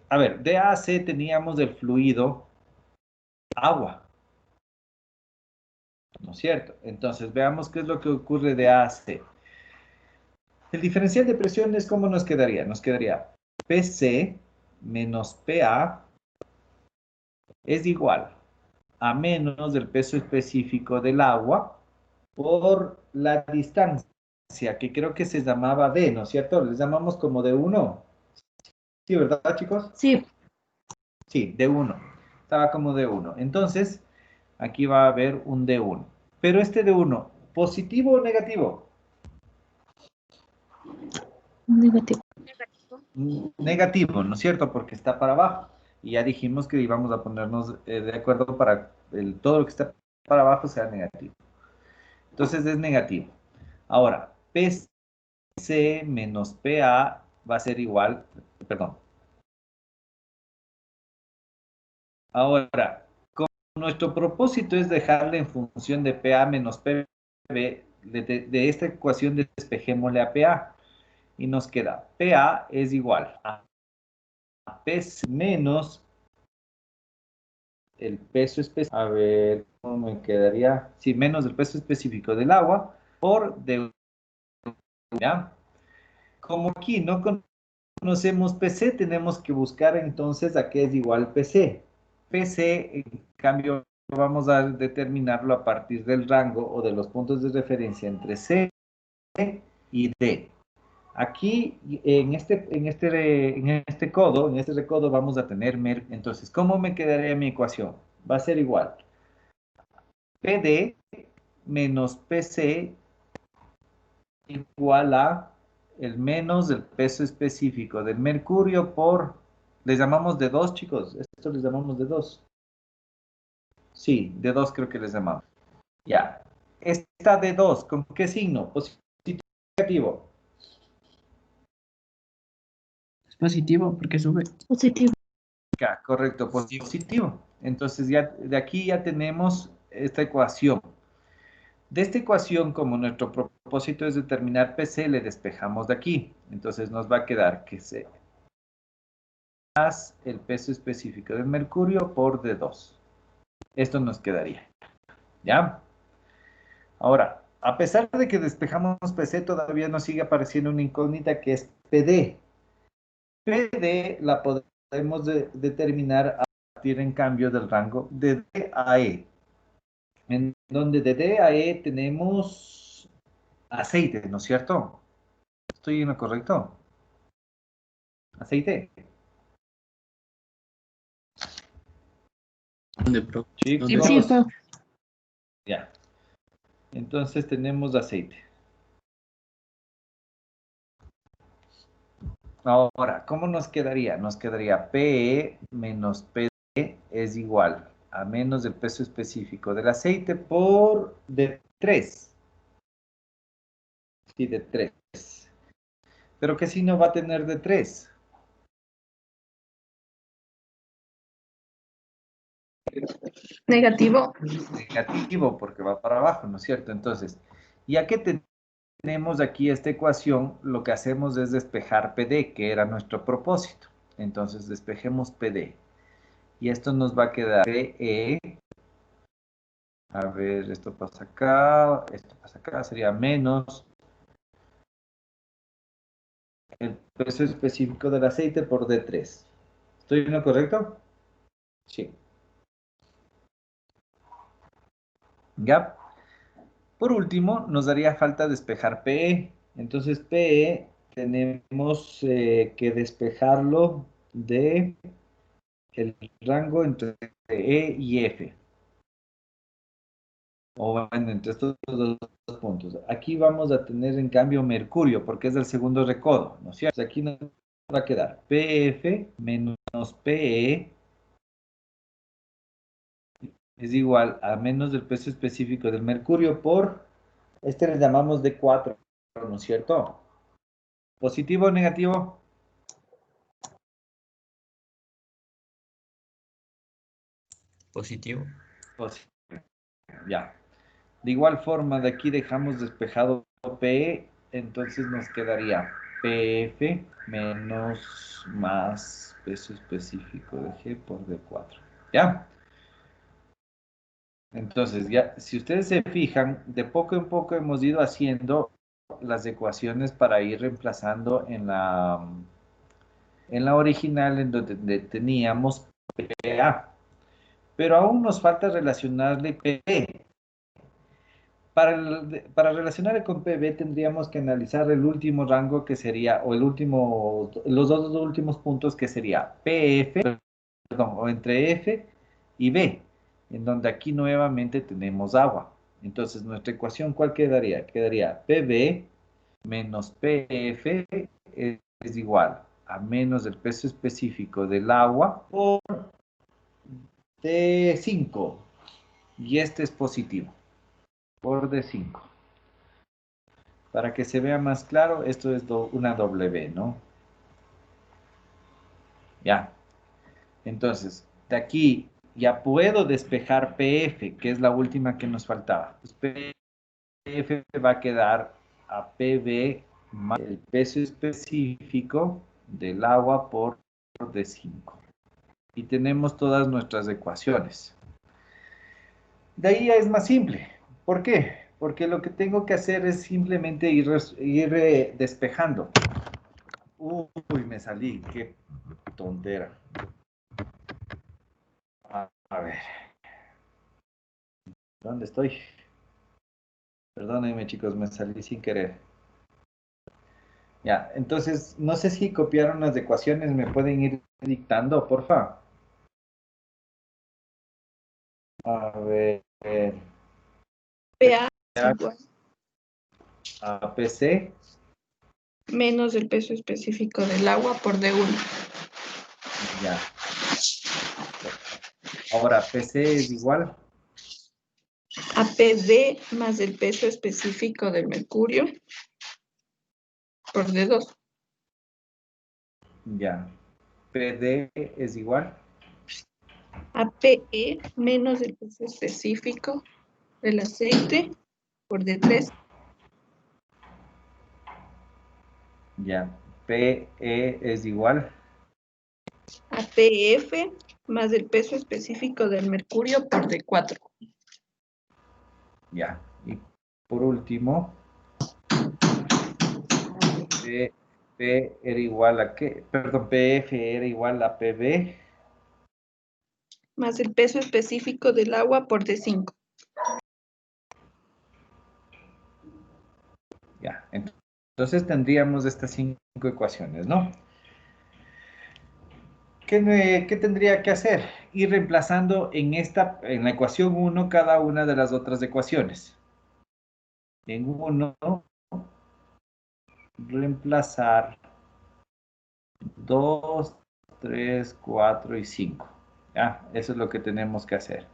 a ver, de A a C teníamos el fluido agua, ¿no es cierto? Entonces, veamos qué es lo que ocurre de A a C. El diferencial de presiones, ¿cómo nos quedaría? Nos quedaría PC menos PA es igual a menos del peso específico del agua por la distancia, que creo que se llamaba D, ¿no es cierto? Les llamamos como D1. Sí, ¿verdad, chicos? Sí. Sí, D1. Estaba como D1. Entonces, aquí va a haber un D1. Pero este D1, ¿positivo o negativo? Negativo. Negativo, ¿no es cierto? Porque está para abajo. Y ya dijimos que íbamos a ponernos de acuerdo para todo lo que está para abajo sea negativo. Entonces es negativo. Ahora, PC menos PA va a ser igual, perdón. Ahora, como nuestro propósito es dejarle en función de PA menos PB, de esta ecuación despejémosle a PA. Y nos queda PA es igual a P menos el peso específico. A ver, ¿cómo me quedaría? Sí, menos el peso específico del agua por de, ¿ya? Como aquí no conocemos PC, tenemos que buscar entonces a qué es igual PC. PC, en cambio, vamos a determinarlo a partir del rango o de los puntos de referencia entre C y D. Aquí, en este codo, en este recodo, vamos a tener entonces, ¿cómo me quedaría mi ecuación? Va a ser igual. PD menos PC igual a el menos del peso específico del mercurio por, les llamamos de 2, chicos, esto les llamamos de 2. Sí, de 2 creo que les llamamos. Ya, esta de 2, ¿con qué signo? Positivo, negativo. Es positivo porque sube. Positivo. Ya, correcto, positivo. Entonces ya de aquí ya tenemos esta ecuación. De esta ecuación, como nuestro propósito es determinar PC, le despejamos de aquí. Entonces nos va a quedar que C más el peso específico del mercurio por D2. Esto nos quedaría. ¿Ya? Ahora, a pesar de que despejamos PC, todavía nos sigue apareciendo una incógnita que es PD. PD la podemos determinar a partir, en cambio, del rango de D a E. En donde de D a E tenemos aceite, ¿no es cierto? ¿Estoy en lo correcto? ¿Aceite? ¿Dónde, profe? ¿Dónde? Chicos, Sí, po. ya. Entonces tenemos aceite. Ahora, ¿cómo nos quedaría? Nos quedaría PE menos PD es igual a menos del peso específico del aceite por de 3. Sí, de 3. Pero ¿qué signo va a tener de 3? Negativo. Negativo, porque va para abajo, ¿no es cierto? Entonces, ya que tenemos aquí esta ecuación, lo que hacemos es despejar PD, que era nuestro propósito. Entonces, despejemos PD. Y esto nos va a quedar PE. A ver, esto pasa acá, sería menos el peso específico del aceite por D3. ¿Estoy en lo correcto? Sí. ¿Ya? Por último, nos daría falta despejar PE. Entonces, PE tenemos que despejarlo de el rango entre E y F. O bueno, entre estos dos puntos. Aquí vamos a tener en cambio mercurio, porque es del segundo recodo, ¿no es cierto? Aquí nos va a quedar PF menos PE es igual a menos del peso específico del mercurio por, este le llamamos D4, ¿no es cierto? ¿Positivo o negativo? Positivo. Positivo, ya. De igual forma, de aquí dejamos despejado PE, entonces nos quedaría PF menos más peso específico de G por D4. ¿Ya? Entonces, ya, si ustedes se fijan, de poco en poco hemos ido haciendo las ecuaciones para ir reemplazando en la original en donde teníamos PA. Pero aún nos falta relacionarle PB. Para relacionar con PB tendríamos que analizar el último rango que sería, o los dos últimos puntos que sería PF, perdón, o entre F y B, en donde aquí nuevamente tenemos agua. Entonces, nuestra ecuación, ¿cuál quedaría? Quedaría PB menos PF es igual a menos el peso específico del agua por D5. Y este es positivo, por D5. Para que se vea más claro, esto es una W, ¿no? Ya. Entonces, de aquí ya puedo despejar PF, que es la última que nos faltaba. Pues PF va a quedar a PB más el peso específico del agua por D5. Y tenemos todas nuestras ecuaciones. De ahí ya es más simple. ¿Por qué? Porque lo que tengo que hacer es simplemente ir despejando. Uy, me salí, qué tontera. A ver, ¿dónde estoy? Perdónenme, chicos, me salí sin querer. Ya, entonces, no sé si copiaron las ecuaciones, me pueden ir dictando, porfa. A ver, PA ya, igual APC, menos el peso específico del agua por D1. ya. Ahora, PC es igual, A PD más el peso específico del mercurio por D2. ya. PD es igual, A PE menos el peso específico del aceite por D3. ya. PE es igual, A PF más el peso específico del mercurio por D4. ya. Y por último, P era igual a qué, perdón, PF era igual a PB, Más el peso específico del agua por D5. Entonces tendríamos estas 5 ecuaciones, ¿no? ¿Qué tendría que hacer? Ir reemplazando en la ecuación 1 cada una de las otras ecuaciones. En 1, reemplazar 2, 3, 4 y 5. ¿Ya? Eso es lo que tenemos que hacer.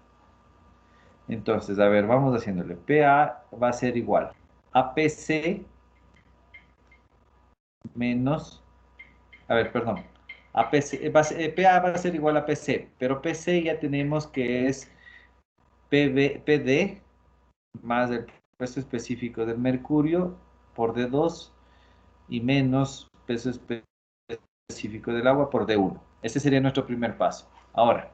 Entonces, a ver, vamos haciéndole. PA va a ser igual a PC menos, a ver, perdón, a PC, PA va a ser igual a PC, pero PC ya tenemos que es PD más el peso específico del mercurio por D2 y menos peso específico del agua por D1. Ese sería nuestro primer paso. Ahora,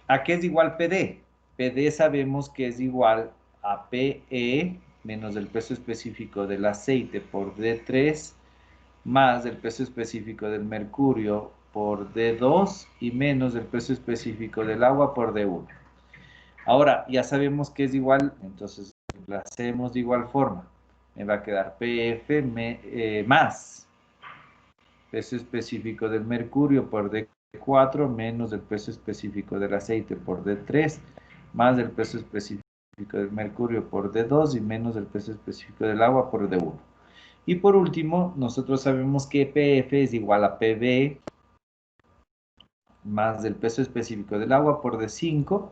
¿a qué es igual PD? PD sabemos que es igual a PE menos el peso específico del aceite por D3 más el peso específico del mercurio por D2 y menos el peso específico del agua por D1. Ahora, ya sabemos que es igual, entonces lo hacemos de igual forma. Me va a quedar PF más peso específico del mercurio por D4 menos el peso específico del aceite por D3 más el peso específico del mercurio por D2 y menos el peso específico del agua por D1. Y por último, nosotros sabemos que PF es igual a PB más el peso específico del agua por D5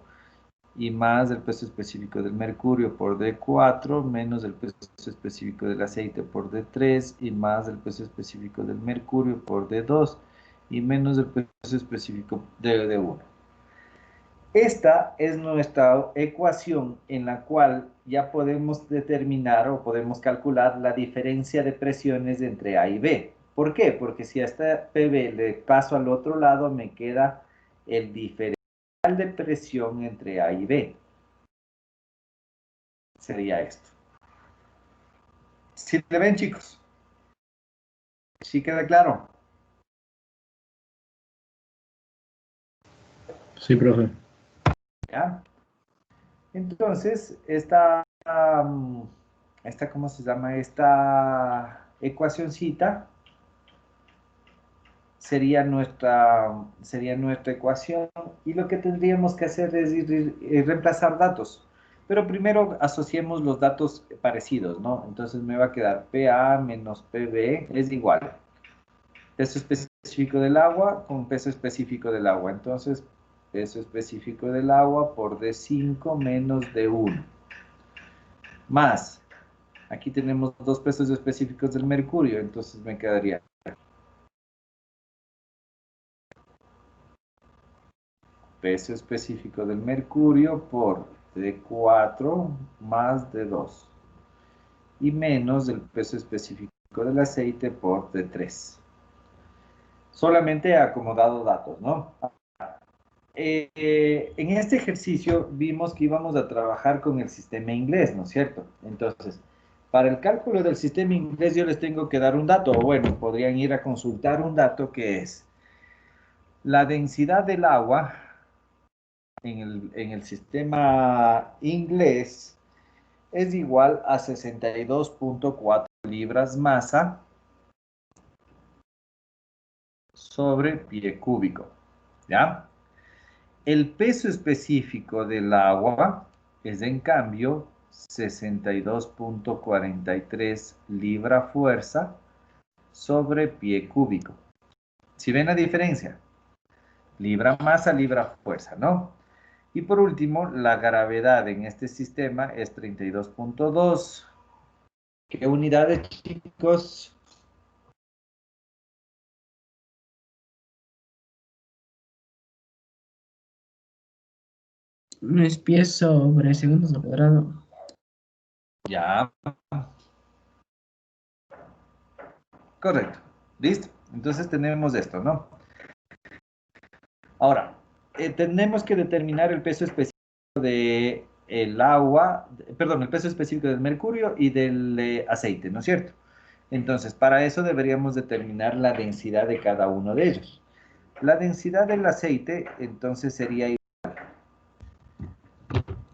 y más el peso específico del mercurio por D4 menos el peso específico del aceite por D3 y más el peso específico del mercurio por D2 y menos el peso específico de D1. Esta es nuestra ecuación en la cual ya podemos determinar o podemos calcular la diferencia de presiones entre A y B. ¿Por qué? Porque si a esta PB le paso al otro lado, me queda el diferencial de presión entre A y B. Sería esto. ¿Sí le ven, chicos? ¿Sí queda claro? Sí, profe. ¿Ya? Entonces, ¿cómo se llama? Esta ecuacioncita sería nuestra ecuación y lo que tendríamos que hacer es reemplazar datos. Pero primero asociemos los datos parecidos, ¿no? Entonces me va a quedar PA menos PB es igual. Peso específico del agua con peso específico del agua. Entonces, peso específico del agua por D5 menos D1. Más, aquí tenemos dos pesos específicos del mercurio, entonces me quedaría peso específico del mercurio por D4 más D2 y menos el peso específico del aceite por D3. Solamente he acomodado datos, ¿no? En este ejercicio vimos que íbamos a trabajar con el sistema inglés, ¿no es cierto? Entonces, para el cálculo del sistema inglés yo les tengo que dar un dato, o bueno, podrían ir a consultar un dato que es la densidad del agua en el sistema inglés es igual a 62.4 libras masa sobre pie cúbico, ¿ya? El peso específico del agua es, en cambio, 62.43 libra fuerza sobre pie cúbico. ¿Sí ven la diferencia? Libra masa, libra fuerza, ¿no? Y por último, la gravedad en este sistema es 32.2. ¿Qué unidades, chicos? No es pies sobre segundos al cuadrado. Ya. Correcto. ¿Listo? Entonces tenemos esto, ¿no? Ahora, tenemos que determinar el peso específico del agua, perdón, el peso específico del mercurio y del aceite, ¿no es cierto? Entonces, para eso deberíamos determinar la densidad de cada uno de ellos. La densidad del aceite, entonces, sería igual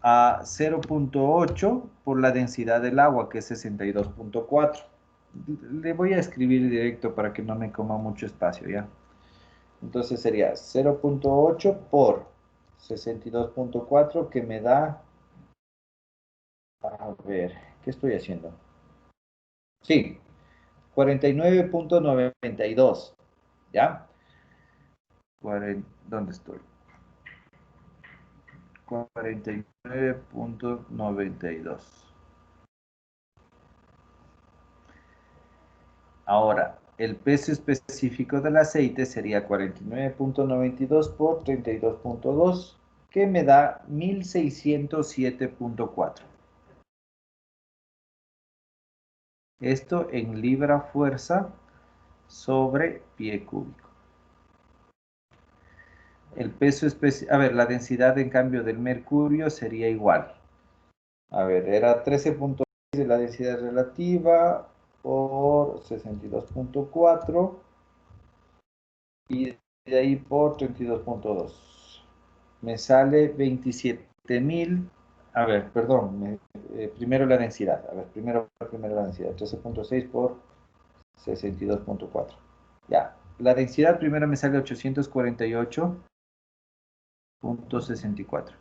a 0.8 por la densidad del agua, que es 62.4, Le voy a escribir directo para que no me coma mucho espacio, ¿ya? Entonces sería 0.8 por 62.4 que me da... A ver, ¿qué estoy haciendo? Sí, 49.92, ¿ya? ¿Dónde estoy? 49.92. Ahora, el peso específico del aceite sería 49.92 por 32.2, que me da 1607.4. Esto en libra fuerza sobre pie cúbico. El peso específico, a ver, la densidad en cambio del mercurio sería igual. A ver, era 13.6 de la densidad relativa por 62.4 y de ahí por 32.2. Me sale 27.000. A ver, perdón, primero la densidad. A ver, primero la densidad. 13.6 por 62.4. Ya, la densidad primero me sale 848.64.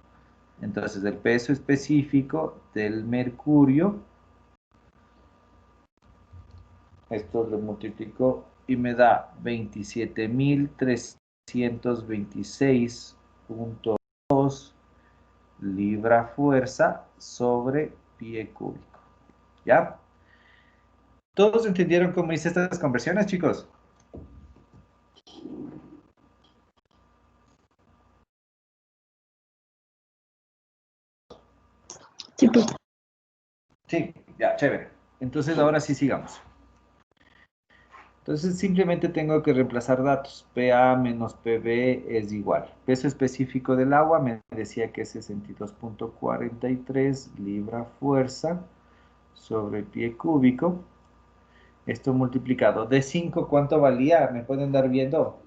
Entonces, el peso específico del mercurio, esto lo multiplico y me da 27.326.2 libra fuerza sobre pie cúbico. ¿Ya? ¿Todos entendieron cómo hice estas conversiones, chicos? Sí, pues. Sí, ya, chévere. Entonces, ahora sí sigamos. Entonces simplemente tengo que reemplazar datos. PA menos PB es igual. Peso específico del agua me decía que es 62.43 libra fuerza sobre pie cúbico. Esto multiplicado. De 5, ¿cuánto valía? ¿Me pueden dar viendo?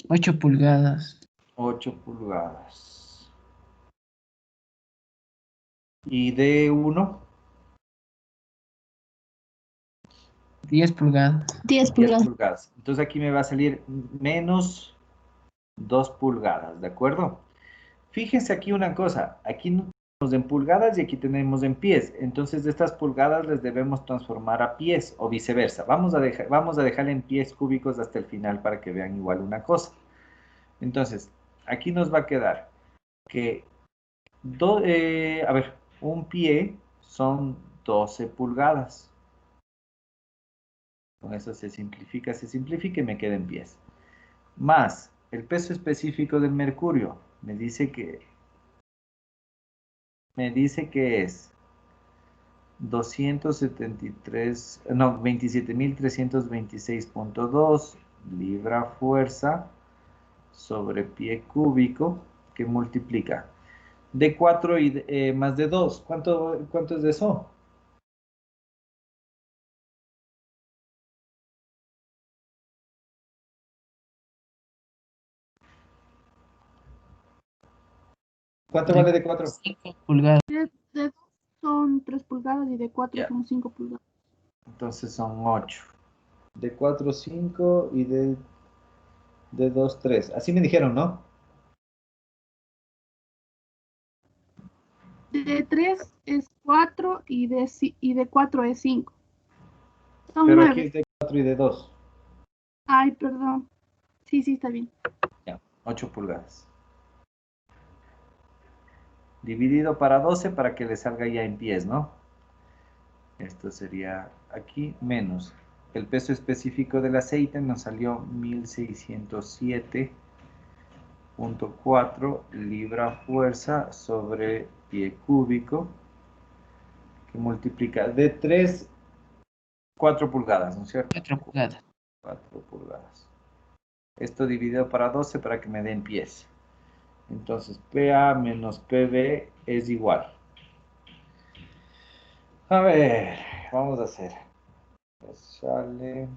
Ocho pulgadas. 8 pulgadas. ¿Y de 1? 10 pulgadas. 10 10 pulgadas. pulgadas. Entonces aquí me va a salir menos 2 pulgadas, ¿de acuerdo? Fíjense aquí una cosa, aquí no tenemos en pulgadas y aquí tenemos en pies, entonces de estas pulgadas les debemos transformar a pies o viceversa. Vamos a dejar en pies cúbicos hasta el final para que vean igual una cosa. Entonces, aquí nos va a quedar que, a ver, un pie son 12 pulgadas. Con eso se simplifica y me queda en pies. Más el peso específico del mercurio, me dice que es 27.326.2 libra fuerza sobre pie cúbico que multiplica de 4 y más de 2. ¿Cuánto es de eso? ¿Cuánto De vale de 4? 5 pulgadas. De 2 son 3 pulgadas y de 4 Ya. son 5 pulgadas. Entonces son 8. De 4, 5 y de 2, 3. Así me dijeron, ¿no? De 3 es 4 y de 4 es 5. Son Pero aquí 9. es de 4 y de 2. Ay, perdón. Sí, está bien. Ya, 8 pulgadas. Dividido para 12 para que le salga ya en pies, ¿no? Esto sería aquí menos. El peso específico del aceite nos salió 1607.4 libra fuerza sobre pie cúbico, que multiplica de 3, 4 pulgadas, ¿no es cierto? 4 pulgadas. 4 pulgadas. Esto dividido para 12 para que me den pies. Entonces, PA menos PB es igual. A ver, vamos a hacer. Sale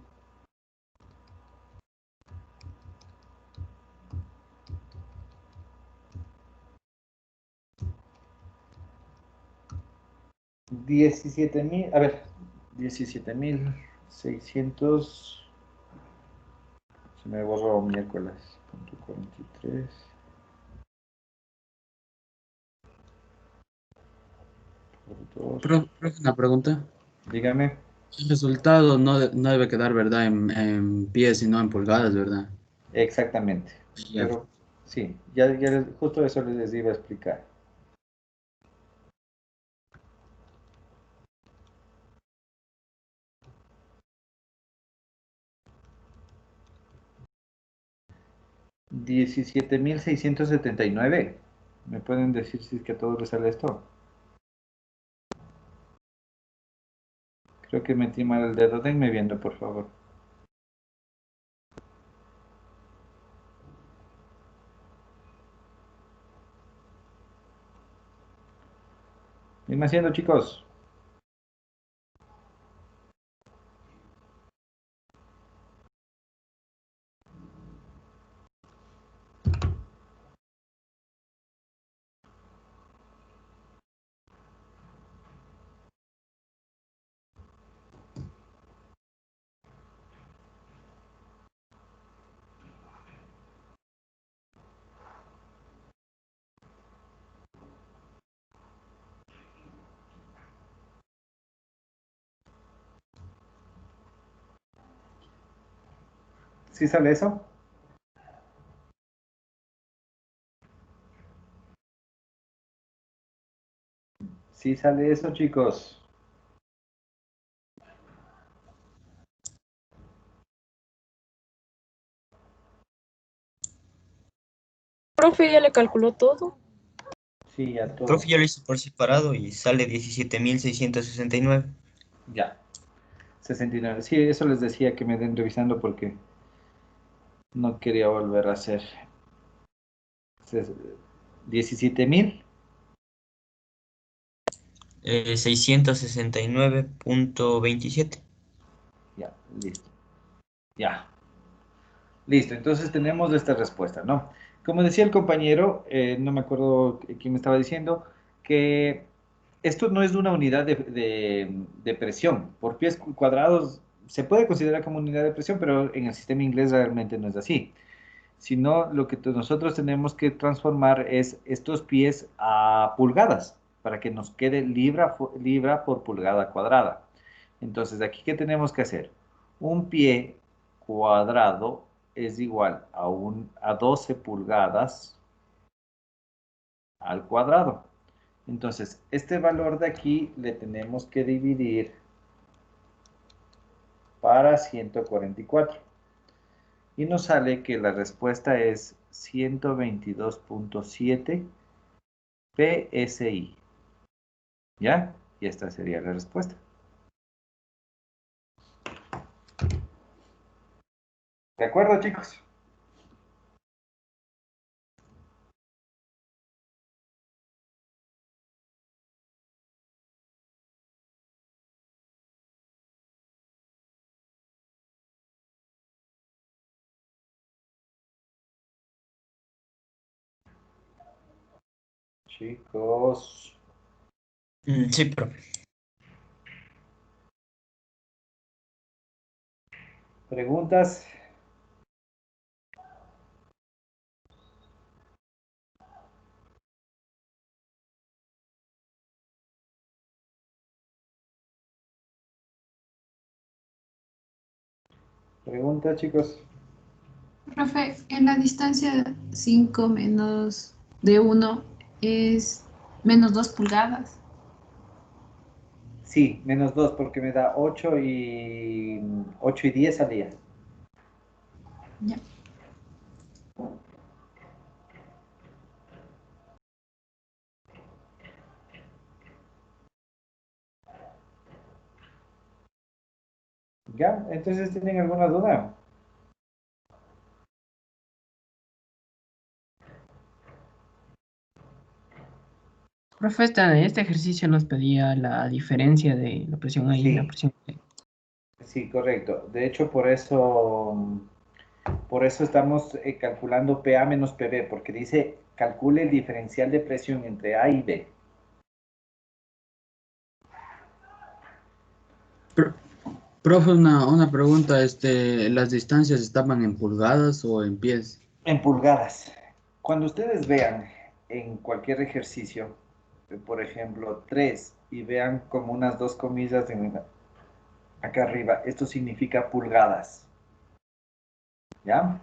17.000, a ver, 17.600, se me borró miércoles, punto 43, por 2, Profe, una pregunta. dígame. El resultado no debe quedar, ¿verdad? En pies, sino en pulgadas, ¿verdad? Exactamente, Ya. pero sí, justo eso les iba a explicar. $17.679. ¿Me pueden decir si es que a todos les sale esto? Creo que metí mal el dedo. Denme viendo, por favor. Vengan haciendo, chicos. ¿Sí sale eso? Sí sale eso, chicos. Profe, ya le calculó todo. Sí, ya todo. Profe, yo lo hice por separado y sale 17.669. Ya. 69. Sí, eso les decía que me den revisando porque no quería volver a hacer. 17.000. 669.27. Ya, listo. Ya. Listo, entonces tenemos esta respuesta, ¿no? Como decía el compañero, no me acuerdo quién me estaba diciendo, que esto no es una unidad de presión. Por pies cuadrados se puede considerar como unidad de presión, pero en el sistema inglés realmente no es así. Sino lo que nosotros tenemos que transformar es estos pies a pulgadas, para que nos quede libra por pulgada cuadrada. Entonces, aquí, ¿qué tenemos que hacer? Un pie cuadrado es igual a 12 pulgadas al cuadrado. Entonces, este valor de aquí le tenemos que dividir para 144. Y nos sale que la respuesta es 122.7 PSI. ¿Ya? Y esta sería la respuesta. ¿De acuerdo, chicos? Chicos. Sí, profe. ¿Preguntas? ¿Preguntas, chicos? Profe, en la distancia 5 menos de 1 es menos 2 pulgadas. Sí, menos 2 porque me da 8 y 10 al día. Ya. ¿Ya? Entonces, ¿tienen alguna duda? Profe, este ejercicio nos pedía la diferencia de la presión ahí y la Sí, presión ahí. sí, correcto. De hecho, por eso estamos calculando PA menos PB, porque dice calcule el diferencial de presión entre A y B. Profe, una pregunta, ¿las distancias estaban en pulgadas o en pies? En pulgadas. Cuando ustedes vean en cualquier ejercicio, por ejemplo, 3, y vean como unas dos comillas acá arriba, esto significa pulgadas. ¿Ya?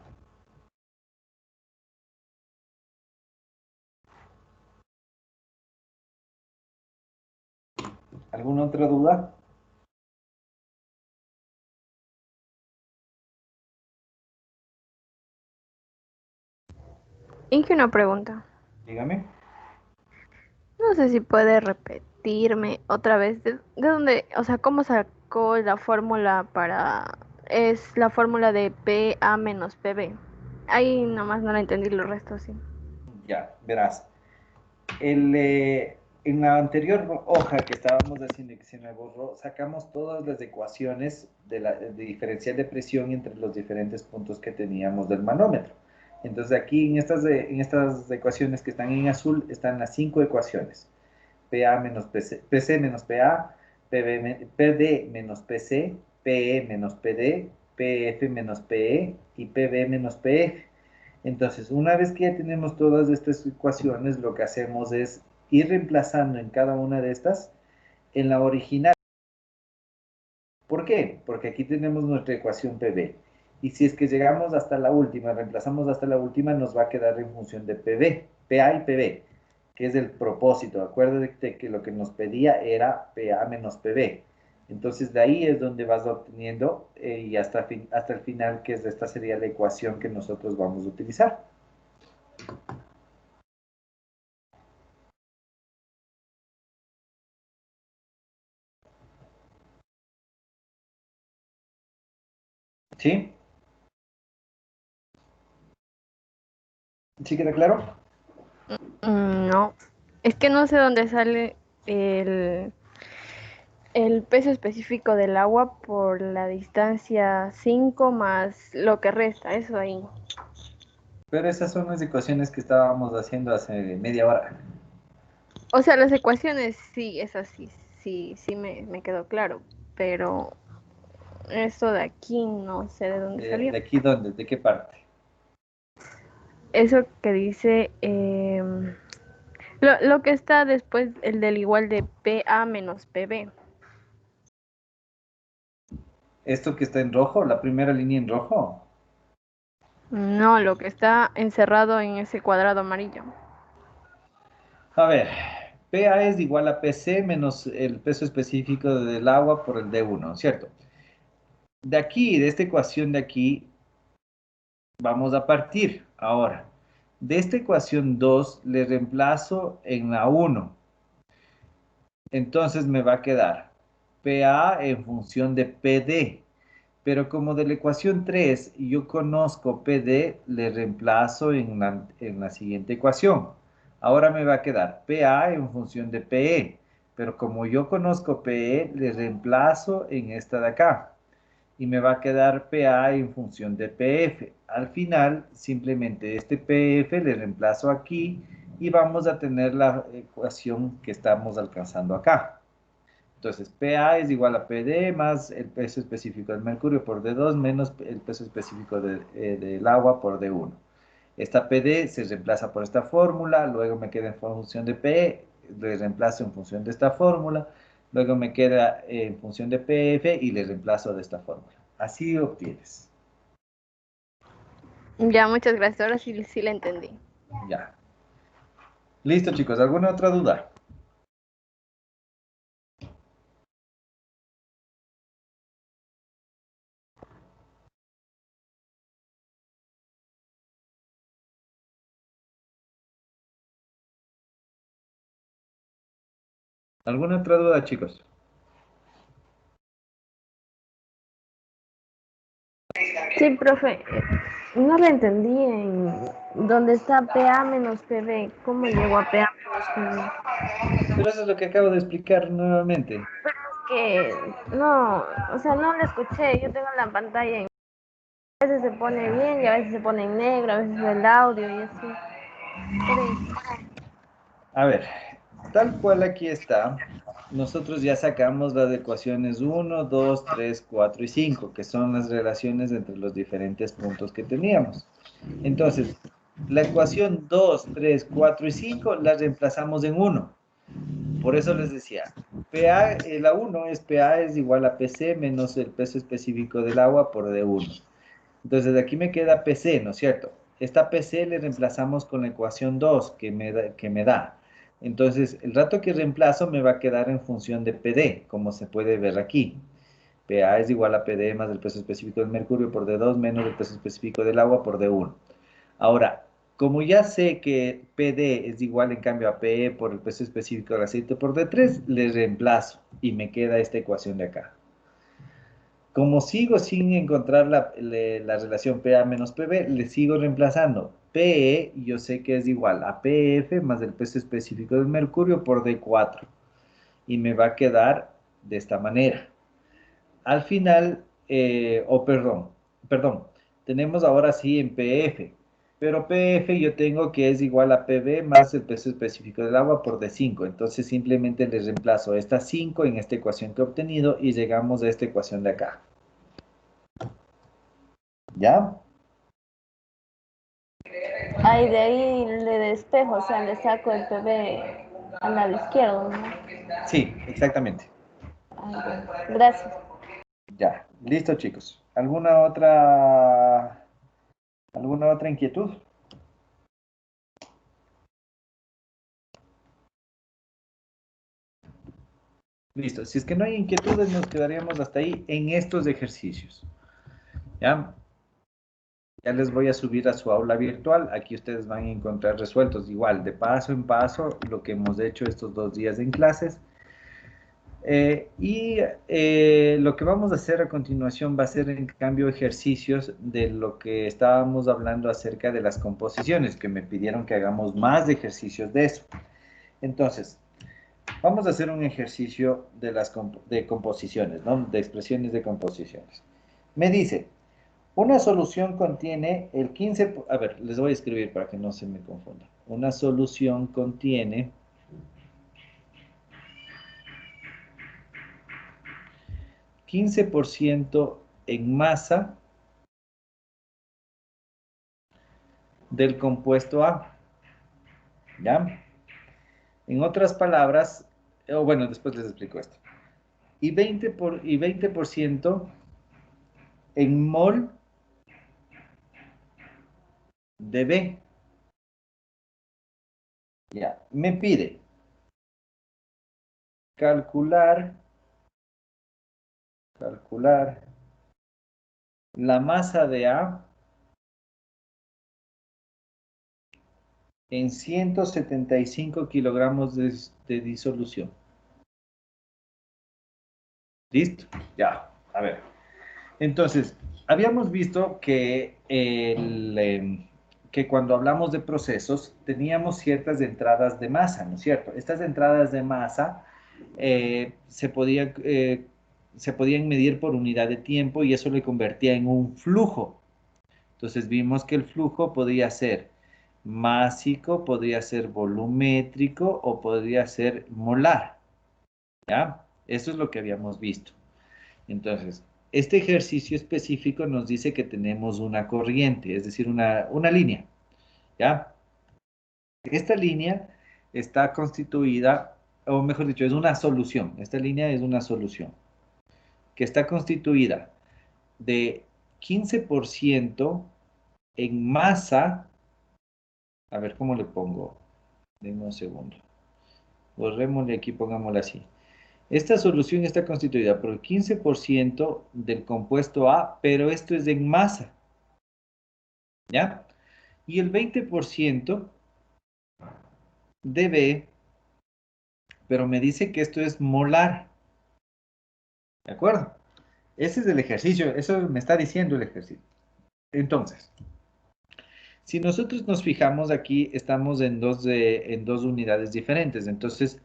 ¿Alguna otra duda? Inge, una pregunta. Dígame. No sé si puede repetirme otra vez de dónde, o sea, cómo sacó la fórmula para, es la fórmula de PA menos PB. Ahí nomás no la entendí, lo resto sí. Ya, verás. En la anterior hoja que estábamos haciendo y que se me borró, sacamos todas las ecuaciones de diferencial de presión entre los diferentes puntos que teníamos del manómetro. Entonces aquí en estas ecuaciones que están en azul están las 5 ecuaciones. PA menos PC, PC menos PA, PD menos PC, PE menos PD, PF menos PE y PB menos PF. Entonces, una vez que ya tenemos todas estas ecuaciones, lo que hacemos es ir reemplazando en cada una de estas en la original. ¿Por qué? Porque aquí tenemos nuestra ecuación PB. Y si es que llegamos hasta la última, reemplazamos hasta la última, nos va a quedar en función de PB, PA y PB, que es el propósito. Acuérdate que lo que nos pedía era PA menos PB. Entonces de ahí es donde vas obteniendo y hasta el final, que esta sería la ecuación que nosotros vamos a utilizar. ¿Sí? ¿Sí queda claro? No, es que no sé dónde sale el, el peso específico del agua por la distancia 5 más lo que resta, eso ahí. Pero esas son las ecuaciones que estábamos haciendo hace media hora. O sea, las ecuaciones sí, es así, sí me quedó claro, pero eso de aquí no sé de dónde salió. ¿De aquí dónde? ¿De qué parte? Eso que dice, lo que está después, el del igual de PA menos PB. ¿Esto que está en rojo? ¿La primera línea en rojo? No, lo que está encerrado en ese cuadrado amarillo. A ver, PA es igual a PC menos el peso específico del agua por el D1, ¿cierto? De aquí, de esta ecuación de aquí, vamos a partir ahora. De esta ecuación 2 le reemplazo en la 1. Entonces me va a quedar PA en función de PD. Pero como de la ecuación 3 yo conozco PD, le reemplazo en la siguiente ecuación. Ahora me va a quedar PA en función de PE. Pero como yo conozco PE, le reemplazo en esta de acá. Y me va a quedar PA en función de PF. Al final, simplemente este PF le reemplazo aquí y vamos a tener la ecuación que estamos alcanzando acá. Entonces, PA es igual a PD más el peso específico del mercurio por D2 menos el peso específico del agua por D1. Esta PD se reemplaza por esta fórmula, luego me queda en función de P, le reemplazo en función de esta fórmula, luego me queda en función de PF y le reemplazo de esta fórmula. Así obtienes. Ya, muchas gracias. Ahora sí la entendí. Ya. Listo, chicos. ¿Alguna otra duda? ¿Alguna otra duda, chicos? Sí, profe, no la entendí en dónde está PA menos PB. ¿Cómo llegó a PA menos PB? Pero eso es lo que acabo de explicar nuevamente. Que no, o sea, no la escuché. Yo tengo la pantalla en... A veces se pone bien y a veces se pone en negro, a veces el audio y así. Por eso. A ver, tal cual aquí está, nosotros ya sacamos las ecuaciones 1, 2, 3, 4 y 5, que son las relaciones entre los diferentes puntos que teníamos. Entonces, la ecuación 2, 3, 4 y 5 las reemplazamos en 1. Por eso les decía, PA, la 1 es PA es igual a PC menos el peso específico del agua por D1. Entonces, de aquí me queda PC, ¿no es cierto? Esta PC le reemplazamos con la ecuación 2 que me da. Entonces, el rato que reemplazo me va a quedar en función de PD, como se puede ver aquí. PA es igual a PD más el peso específico del mercurio por D2 menos el peso específico del agua por D1. Ahora, como ya sé que PD es igual en cambio a PE por el peso específico del aceite por D3, le reemplazo y me queda esta ecuación de acá. Como sigo sin encontrar la relación PA menos PB, le sigo reemplazando. PE yo sé que es igual a PF más el peso específico del mercurio por D4. Y me va a quedar de esta manera. Al final, perdón, tenemos ahora sí en PF. Pero PF yo tengo que es igual a PB más el peso específico del agua por D5. Entonces simplemente le reemplazo esta 5 en esta ecuación que he obtenido y llegamos a esta ecuación de acá. ¿Ya? Ahí de ahí le despejo, o sea, le saco el PB al lado izquierdo, ¿no? Sí, exactamente. Ay, bueno. Gracias. Ya, listo chicos. ¿Alguna otra inquietud? Listo. Si es que no hay inquietudes, nos quedaríamos hasta ahí en estos ejercicios. ¿Ya? Ya les voy a subir a su aula virtual. Aquí ustedes van a encontrar resueltos igual, de paso en paso, lo que hemos hecho estos 2 días en clases. Lo que vamos a hacer a continuación va a ser, en cambio, ejercicios de lo que estábamos hablando acerca de las composiciones, que me pidieron que hagamos más ejercicios de eso. Entonces, vamos a hacer un ejercicio de composiciones, ¿no? De expresiones de composiciones. Me dice, una solución contiene el 15... A ver, les voy a escribir para que no se me confunda. Una solución contiene 15% en masa del compuesto A. ¿Ya? En otras palabras, bueno, después les explico esto. Y 20% en mol de B. Ya, me pide calcular la masa de A en 175 kilogramos de disolución. ¿Listo? Ya, a ver. Entonces, habíamos visto que, que cuando hablamos de procesos teníamos ciertas entradas de masa, ¿no es cierto? Estas entradas de masa se podían medir por unidad de tiempo y eso le convertía en un flujo. Entonces vimos que el flujo podía ser másico, podría ser volumétrico o podría ser molar. ¿Ya? Eso es lo que habíamos visto. Entonces, este ejercicio específico nos dice que tenemos una corriente, es decir, una línea. ¿Ya? Esta línea está constituida, o mejor dicho, es una solución. Esta línea es una solución que está constituida de 15% en masa. A ver, ¿cómo le pongo? Denme un segundo. Borrémosle aquí, pongámosle así. Esta solución está constituida por el 15% del compuesto A, pero esto es en masa. ¿Ya? Y el 20% de B, pero me dice que esto es molar. ¿De acuerdo? Ese es el ejercicio, eso me está diciendo el ejercicio. Entonces, si nosotros nos fijamos aquí, estamos en dos unidades diferentes. Entonces,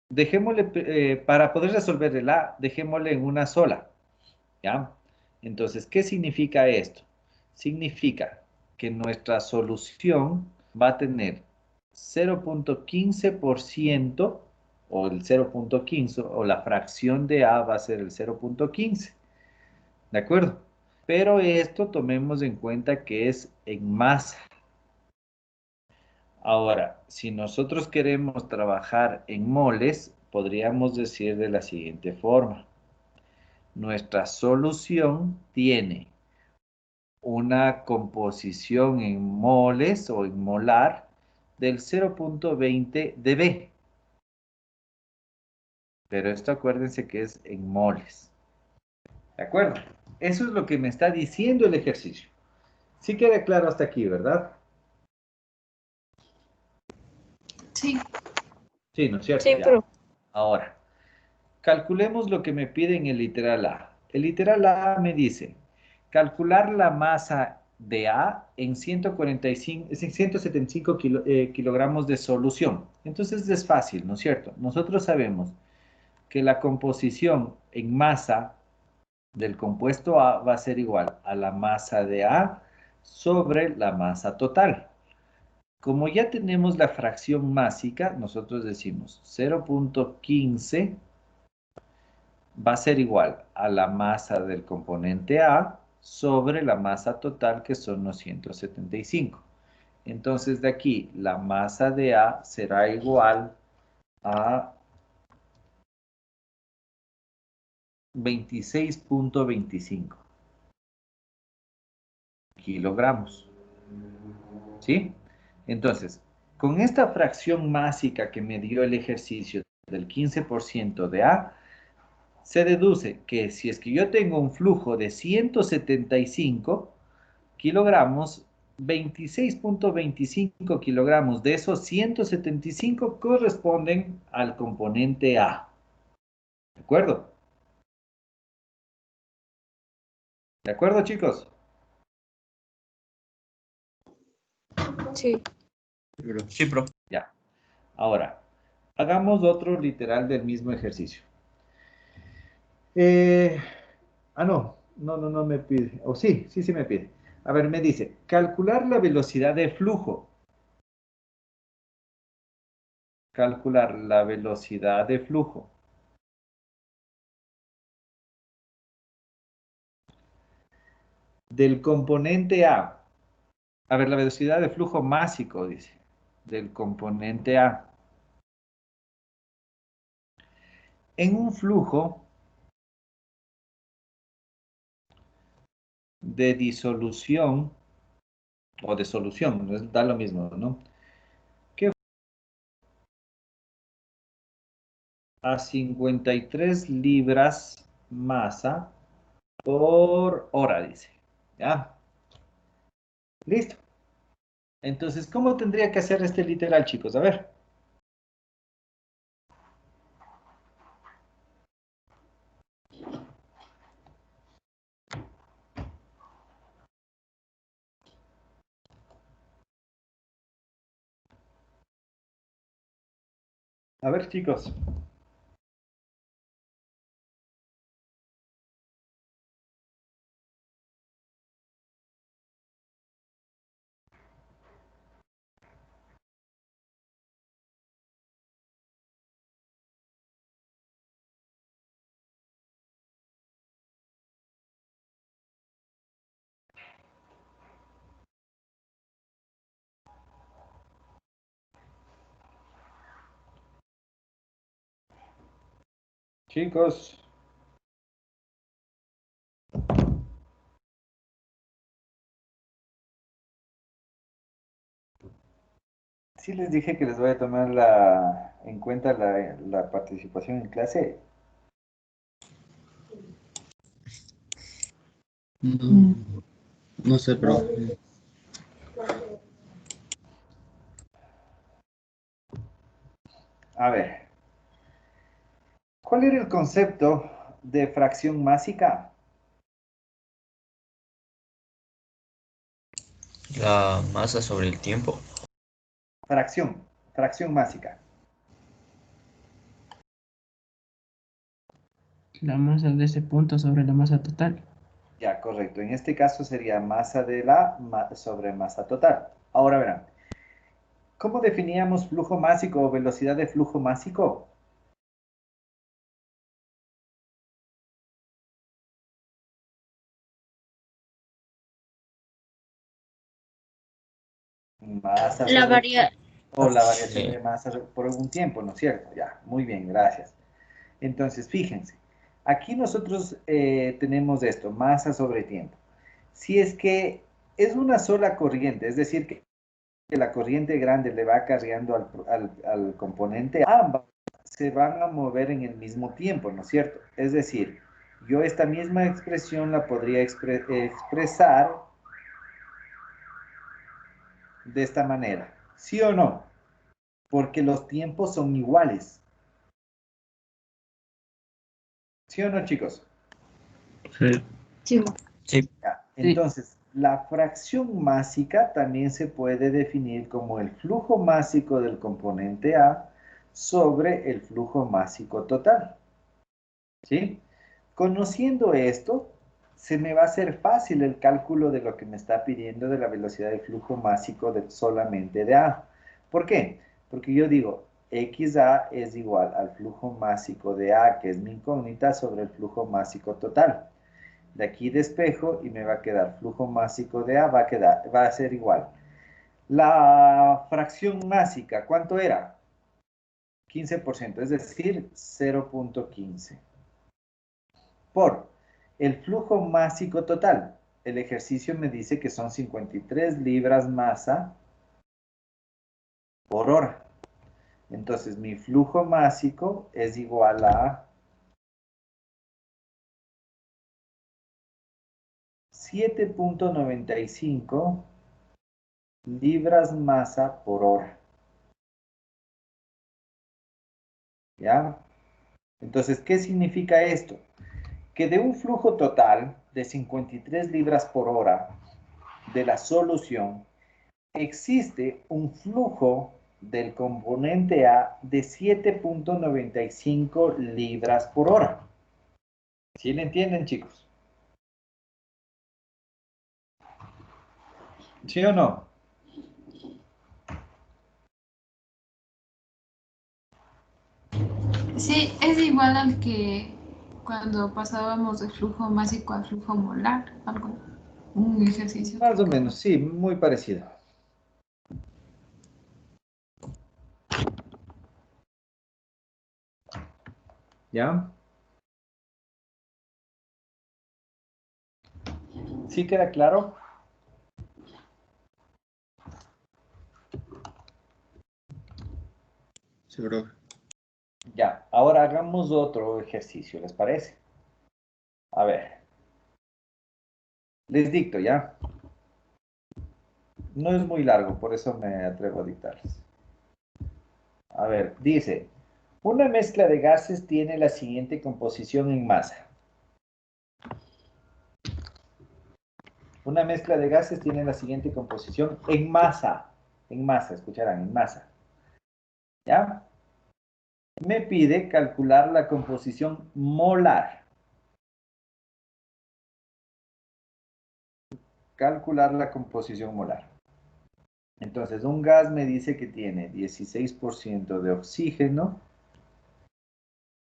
dejémosle, para poder resolver el A, dejémosle en una sola. ¿Ya? Entonces, ¿qué significa esto? Significa que nuestra solución va a tener 0.15% o el 0.15 o la fracción de A va a ser el 0.15. ¿De acuerdo? Pero esto tomemos en cuenta que es en masa. Ahora, si nosotros queremos trabajar en moles, podríamos decir de la siguiente forma. Nuestra solución tiene una composición en moles o en molar del 0.20 de B. Pero esto acuérdense que es en moles. ¿De acuerdo? Eso es lo que me está diciendo el ejercicio. Sí queda claro hasta aquí, ¿verdad? Sí. Sí, ¿no es cierto? Sí, Ya. pero Ahora, calculemos lo que me pide en el literal A. El literal A me dice, calcular la masa de A en 175 kilogramos de solución. Entonces es fácil, ¿no es cierto? Nosotros sabemos que la composición en masa del compuesto A va a ser igual a la masa de A sobre la masa total. Como ya tenemos la fracción másica, nosotros decimos 0.15 va a ser igual a la masa del componente A sobre la masa total, que son los 175. Entonces, de aquí, la masa de A será igual a 26.25 kilogramos. ¿Sí? Entonces, con esta fracción másica que me dio el ejercicio del 15% de A, se deduce que si es que yo tengo un flujo de 175 kilogramos, 26.25 kilogramos de esos 175 corresponden al componente A. ¿De acuerdo? ¿De acuerdo, chicos? sí. Sí, profe. Ya. Ahora, hagamos otro literal del mismo ejercicio. Eh, no me pide. O sí me pide. A ver, me dice, calcular la velocidad de flujo. Calcular la velocidad de flujo del componente A. A ver, la velocidad de flujo másico, dice, del componente A. En un flujo de disolución o de solución, da lo mismo, ¿no? Que a 53 libras masa por hora, dice. ¿Ya? Listo. Entonces, ¿cómo tendría que hacer este literal, chicos? A ver. A ver, chicos. Chicos. Sí les dije que les voy a tomar en cuenta la participación en clase. No, no sé, profe. A ver, ¿cuál era el concepto de fracción másica? La masa sobre el tiempo. Fracción másica. La masa de ese punto sobre la masa total. Ya, correcto. En este caso sería masa de la sobre masa total. Ahora verán, ¿Cómo definíamos flujo másico o velocidad de flujo másico? Masa La sobre varia... o la variación de Sí. masa por algún tiempo, ¿no es cierto? Ya, muy bien, gracias. Entonces, fíjense, aquí nosotros tenemos esto, masa sobre tiempo. Si es que es una sola corriente, es decir, que la corriente grande le va acarreando al componente, ambas se van a mover en el mismo tiempo, ¿no es cierto? Es decir, yo esta misma expresión la podría expresar de esta manera, ¿sí o no? Porque los tiempos son iguales. ¿Sí o no, chicos? Sí. Sí. Sí. Ya. Sí. Entonces, la fracción másica también se puede definir como el flujo másico del componente A sobre el flujo másico total. ¿Sí? Conociendo esto, se me va a hacer fácil el cálculo de lo que me está pidiendo de la velocidad de flujo másico solamente de A. ¿Por qué? Porque yo digo, XA es igual al flujo másico de A, que es mi incógnita, sobre el flujo másico total. De aquí despejo y me va a quedar flujo másico de A, va a ser igual. La fracción másica, ¿cuánto era? 15%, es decir, 0.15. Por el flujo másico total. El ejercicio me dice que son 53 libras masa por hora. Entonces mi flujo másico es igual a 7.95 libras masa por hora. ¿Ya? Entonces, ¿qué significa esto? Que de un flujo total de 53 libras por hora de la solución, existe un flujo del componente A de 7.95 libras por hora. ¿Sí le entienden, chicos? ¿Sí o no? Sí, es igual al que cuando pasábamos de flujo másico a flujo molar, algo, un ejercicio Más que o menos, sí, muy parecido. ¿Ya? ¿Sí queda claro? Seguro. Ya, ahora hagamos otro ejercicio, ¿les parece? A ver, les dicto, ¿ya? No es muy largo, por eso me atrevo a dictarles. A ver, dice, una mezcla de gases tiene la siguiente composición en masa. Una mezcla de gases tiene la siguiente composición en masa, escucharán, en masa. ¿Ya? Me pide calcular la composición molar. Calcular la composición molar. Entonces, un gas me dice que tiene 16% de oxígeno,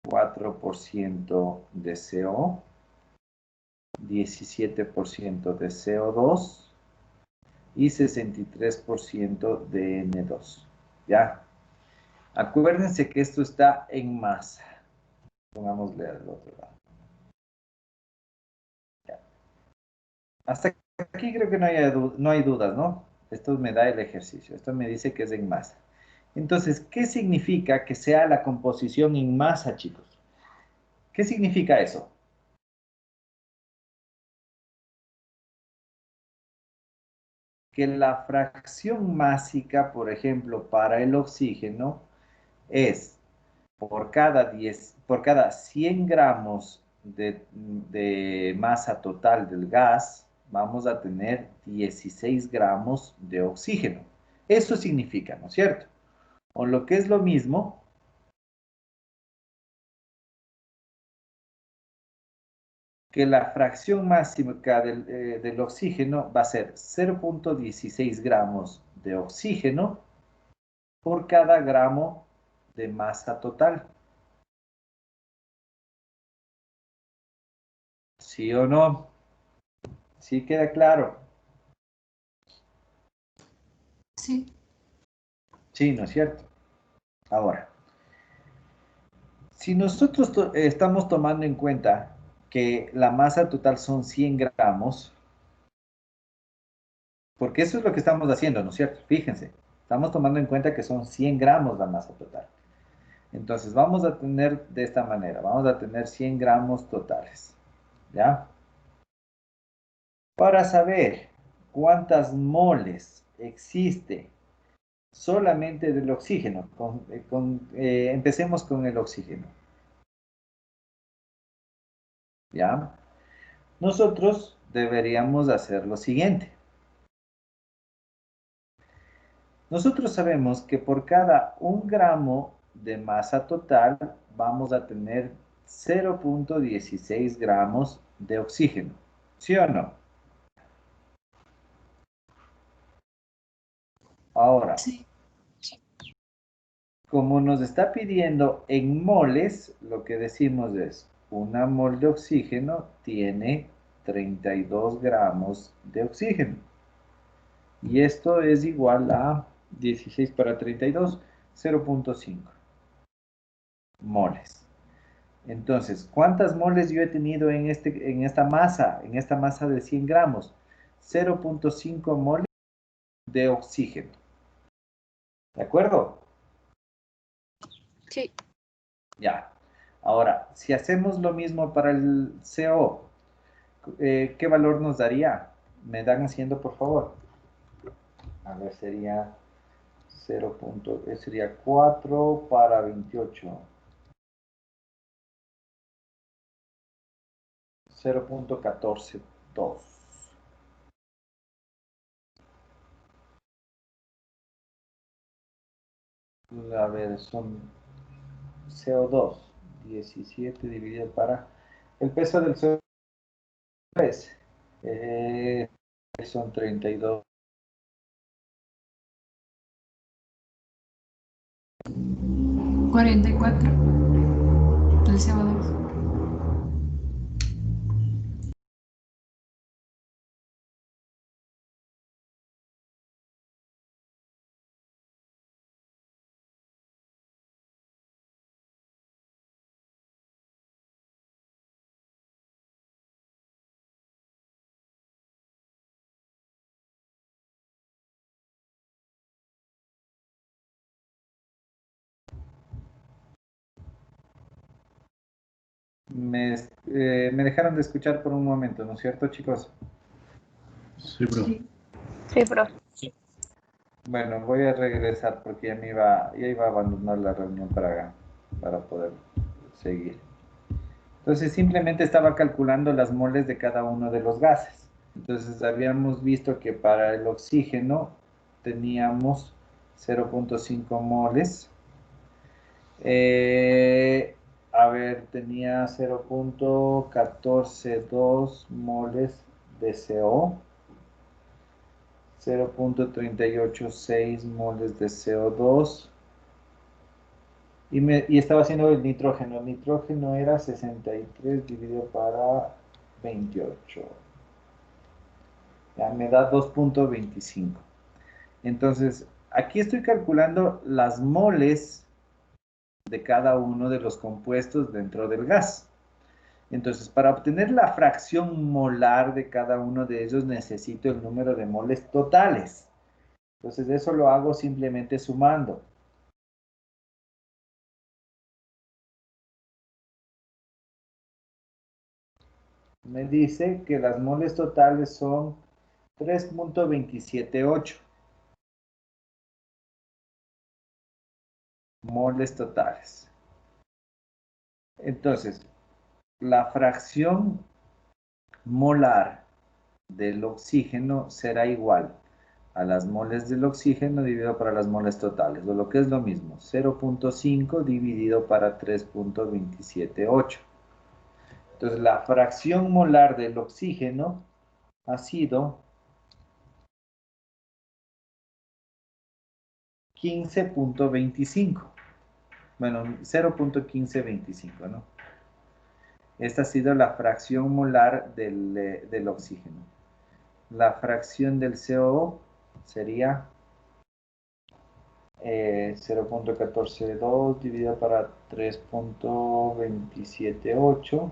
4% de CO, 17% de CO2 y 63% de N2. ¿Ya? Acuérdense que esto está en masa. Pongámosle al otro lado. Ya. Hasta aquí creo que no hay dudas, ¿no? Esto me da el ejercicio. Esto me dice que es en masa. Entonces, ¿qué significa que sea la composición en masa, chicos? ¿Qué significa eso? Que la fracción másica, por ejemplo, para el oxígeno es por cada 100 gramos de masa total del gas, vamos a tener 16 gramos de oxígeno. Eso significa, ¿no es cierto? O lo que es lo mismo, que la fracción máxima del oxígeno va a ser 0.16 gramos de oxígeno por cada gramo de masa total. ¿Sí o no? ¿Sí queda claro? Sí. Sí, ¿no es cierto? Ahora, si nosotros estamos tomando en cuenta que la masa total son 100 gramos, porque eso es lo que estamos haciendo, ¿no es cierto? Fíjense, estamos tomando en cuenta que son 100 gramos la masa total. Entonces vamos a tener de esta manera, vamos a tener 100 gramos totales, ¿ya? Para saber cuántas moles existe solamente del oxígeno, empecemos con el oxígeno, ¿ya? Nosotros deberíamos hacer lo siguiente. Nosotros sabemos que por cada 1 gramo de masa total vamos a tener 0.16 gramos de oxígeno. ¿Sí o no? Ahora, Sí. como nos está pidiendo en moles, lo que decimos es, 1 mol de oxígeno tiene 32 gramos de oxígeno. Y esto es igual a 16 para 32, 0.5 moles. Entonces, ¿cuántas moles yo he tenido en esta masa de 100 gramos? 0.5 moles de oxígeno. ¿De acuerdo? Sí. Ya. Ahora, si hacemos lo mismo para el CO, ¿qué valor nos daría? ¿Me dan haciendo, por favor? A ver, sería 0. Sería 4 para 28. 0.142. A ver, son CO2. 17 dividido para... El peso del CO2 son 32. 44 del CO2. Me dejaron de escuchar por un momento, ¿no es cierto, chicos? Sí, bro. Sí. Sí, profe. Bueno, voy a regresar porque ya iba a abandonar la reunión para poder seguir. Entonces simplemente estaba calculando las moles de cada uno de los gases. Entonces habíamos visto que para el oxígeno teníamos 0.5 moles. A ver, tenía 0.142 moles de CO, 0.386 moles de CO2 y estaba haciendo el nitrógeno. El nitrógeno era 63 dividido para 28. Ya me da 2.25. Entonces, aquí estoy calculando las moles de cada uno de los compuestos dentro del gas. Entonces, para obtener la fracción molar de cada uno de ellos, necesito el número de moles totales. Entonces, eso lo hago simplemente sumando. Me dice que las moles totales son 3.278 moles totales. Entonces, la fracción molar del oxígeno será igual a las moles del oxígeno dividido para las moles totales, o lo que es lo mismo, 0.5 dividido para 3.278. Entonces, la fracción molar del oxígeno ha sido 15.25. Bueno, 0.1525, ¿no? Esta ha sido la fracción molar del oxígeno. La fracción del CO sería 0.142 dividido para 3.278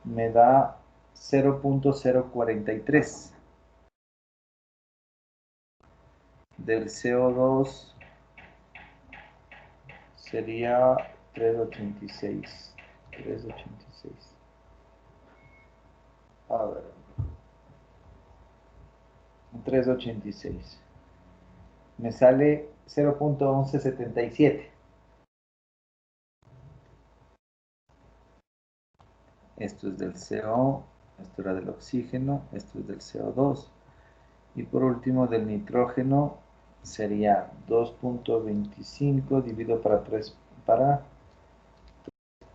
me da 0.043. Del CO2 sería 386. 386. A ver. 386. Me sale 0.1177. Esto es del CO, esto era del oxígeno, esto es del CO2. Y por último del nitrógeno sería 2.25 dividido para 3 para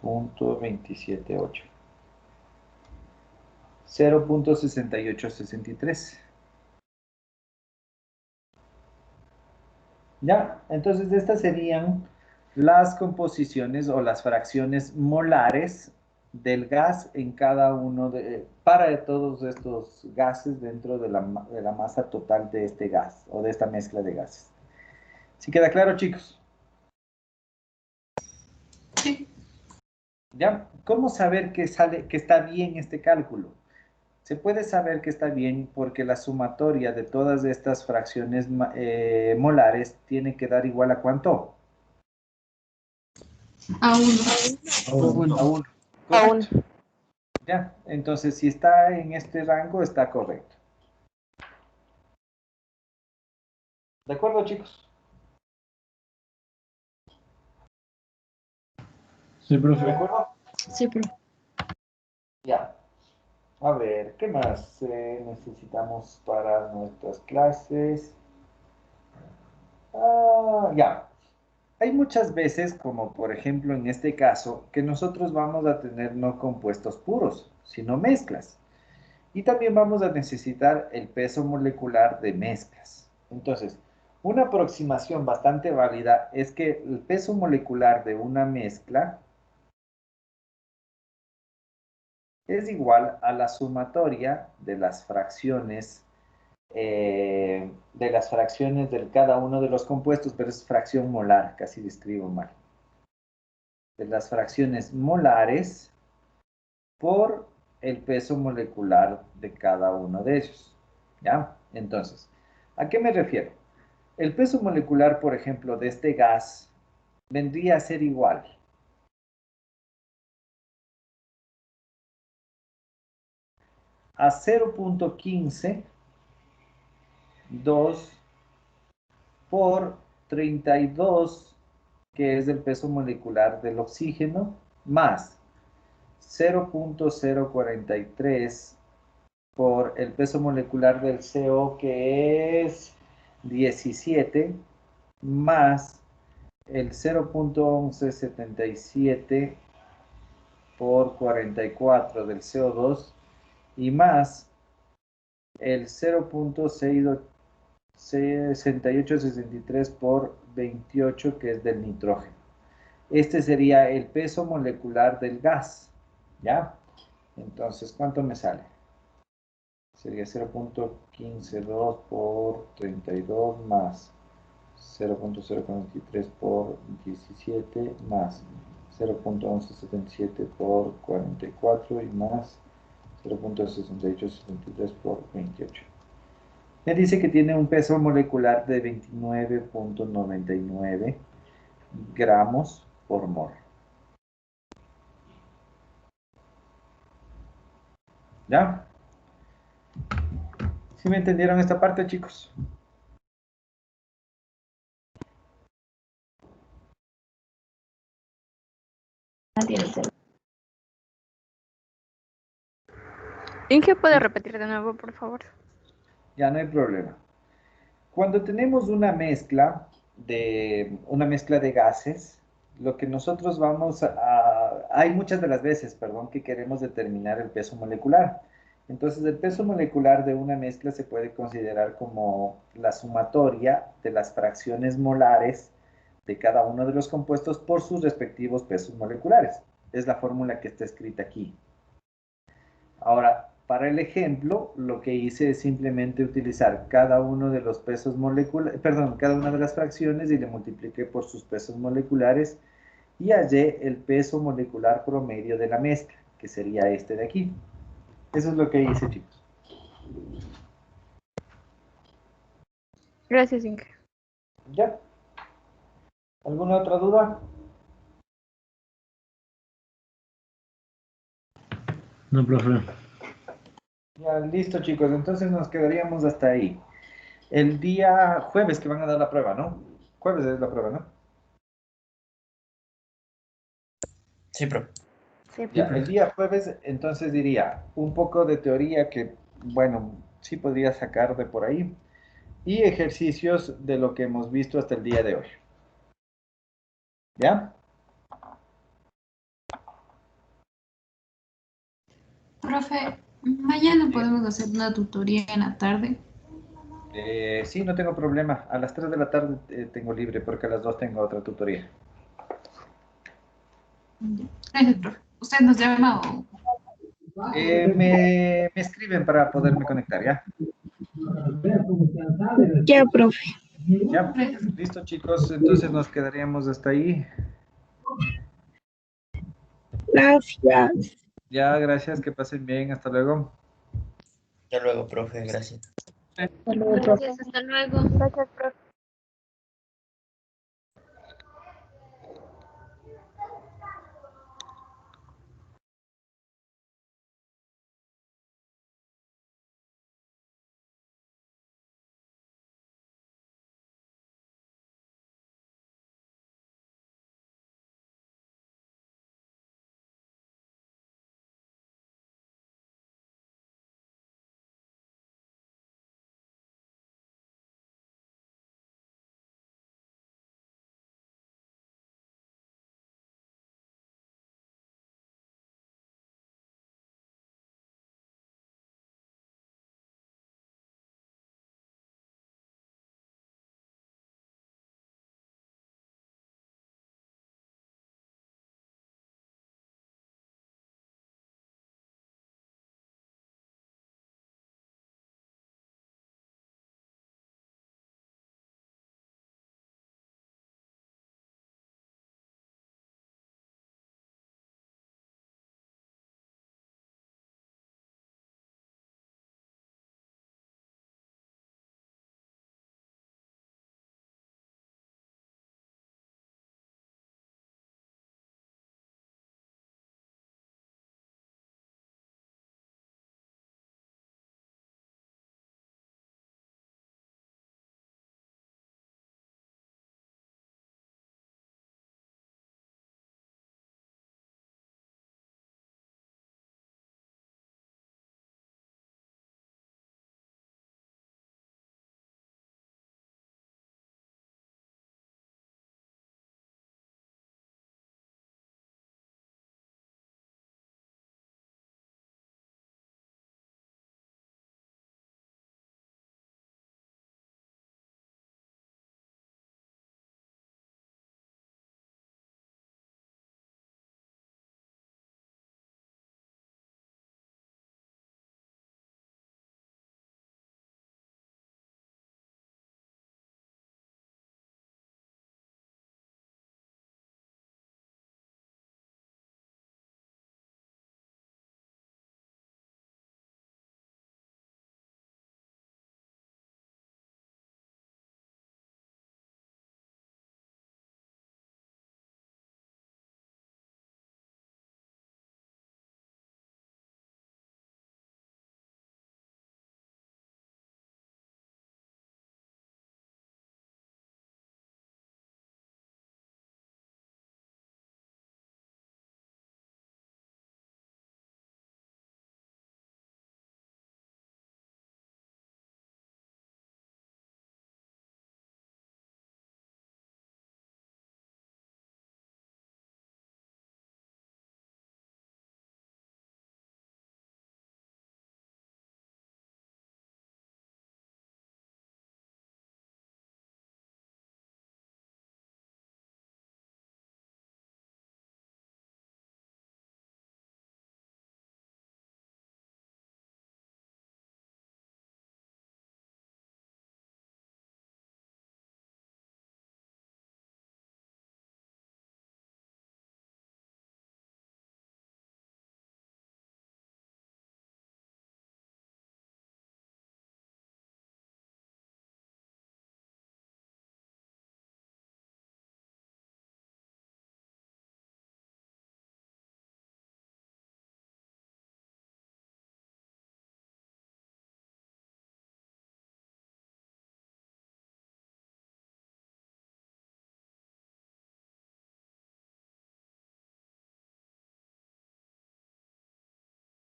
0.278. 0.6863. Ya, entonces estas serían las composiciones o las fracciones molares del gas en cada uno para todos estos gases dentro de la masa total de este gas o de esta mezcla de gases. ¿Sí queda claro, chicos? Sí. ¿Ya? ¿Cómo saber que está bien este cálculo? Se puede saber que está bien porque la sumatoria de todas estas fracciones molares tiene que dar igual a ¿cuánto? A 1. A 1. Correcto. Ya, entonces si está en este rango está correcto. ¿De acuerdo, chicos? Sí, profe. ¿De acuerdo? Sí, profe. Ya. A ver, ¿qué más necesitamos para nuestras clases? Ya. Hay muchas veces, como por ejemplo en este caso, que nosotros vamos a tener no compuestos puros, sino mezclas. Y también vamos a necesitar el peso molecular de mezclas. Entonces, una aproximación bastante válida es que el peso molecular de una mezcla es igual a la sumatoria de las fracciones de cada uno de los compuestos, pero es fracción molar, casi describo mal. De las fracciones molares por el peso molecular de cada uno de ellos. ¿Ya? Entonces, ¿a qué me refiero? El peso molecular, por ejemplo, de este gas vendría a ser igual a 0.15 2 por 32, que es el peso molecular del oxígeno, más 0.043 por el peso molecular del CO, que es 17, más el 0.1177 por 44 del CO2 y más el 0.6863 por 28, que es del nitrógeno. Este sería el peso molecular del gas, ¿ya? Entonces, ¿cuánto me sale? Sería 0.152 por 32 más 0.043 por 17 más 0.1177 por 44 y más 0.6863 por 28. Me dice que tiene un peso molecular de 29.99 gramos por mol. ¿Ya? ¿Sí me entendieron esta parte, chicos? ¿Inge puede repetir de nuevo, por favor? Ya no hay problema. Cuando tenemos una mezcla de gases, lo que nosotros hay muchas de las veces, perdón, que queremos determinar el peso molecular. Entonces, el peso molecular de una mezcla se puede considerar como la sumatoria de las fracciones molares de cada uno de los compuestos por sus respectivos pesos moleculares. Es la fórmula que está escrita aquí. Ahora, para el ejemplo, lo que hice es simplemente utilizar cada uno de los pesos moleculares, perdón, cada una de las fracciones y le multipliqué por sus pesos moleculares y hallé el peso molecular promedio de la mezcla, que sería este de aquí. Eso es lo que hice, chicos. Gracias, Inge. ¿Ya? ¿Alguna otra duda? No, profe. Ya, listo, chicos. Entonces nos quedaríamos hasta ahí. El día jueves que van a dar la prueba, ¿no? Jueves es la prueba, ¿no? Sí, profe. Sí, Ya, profe. el día jueves, entonces diría un poco de teoría que, bueno, sí podría sacar de por ahí, y ejercicios de lo que hemos visto hasta el día de hoy. ¿Ya? Profe, mañana podemos hacer una tutoría en la tarde. Sí, no tengo problema. A las 3 de la tarde tengo libre porque a las 2 tengo otra tutoría. Gracias, profe. ¿Usted nos llama o...? Me escriben para poderme conectar, ¿ya? Ya, profe. Ya, listo, chicos. Entonces nos quedaríamos hasta ahí. Gracias. Ya, gracias. Que pasen bien. Hasta luego. Hasta luego, profe, gracias. Gracias, hasta luego. Gracias, profe.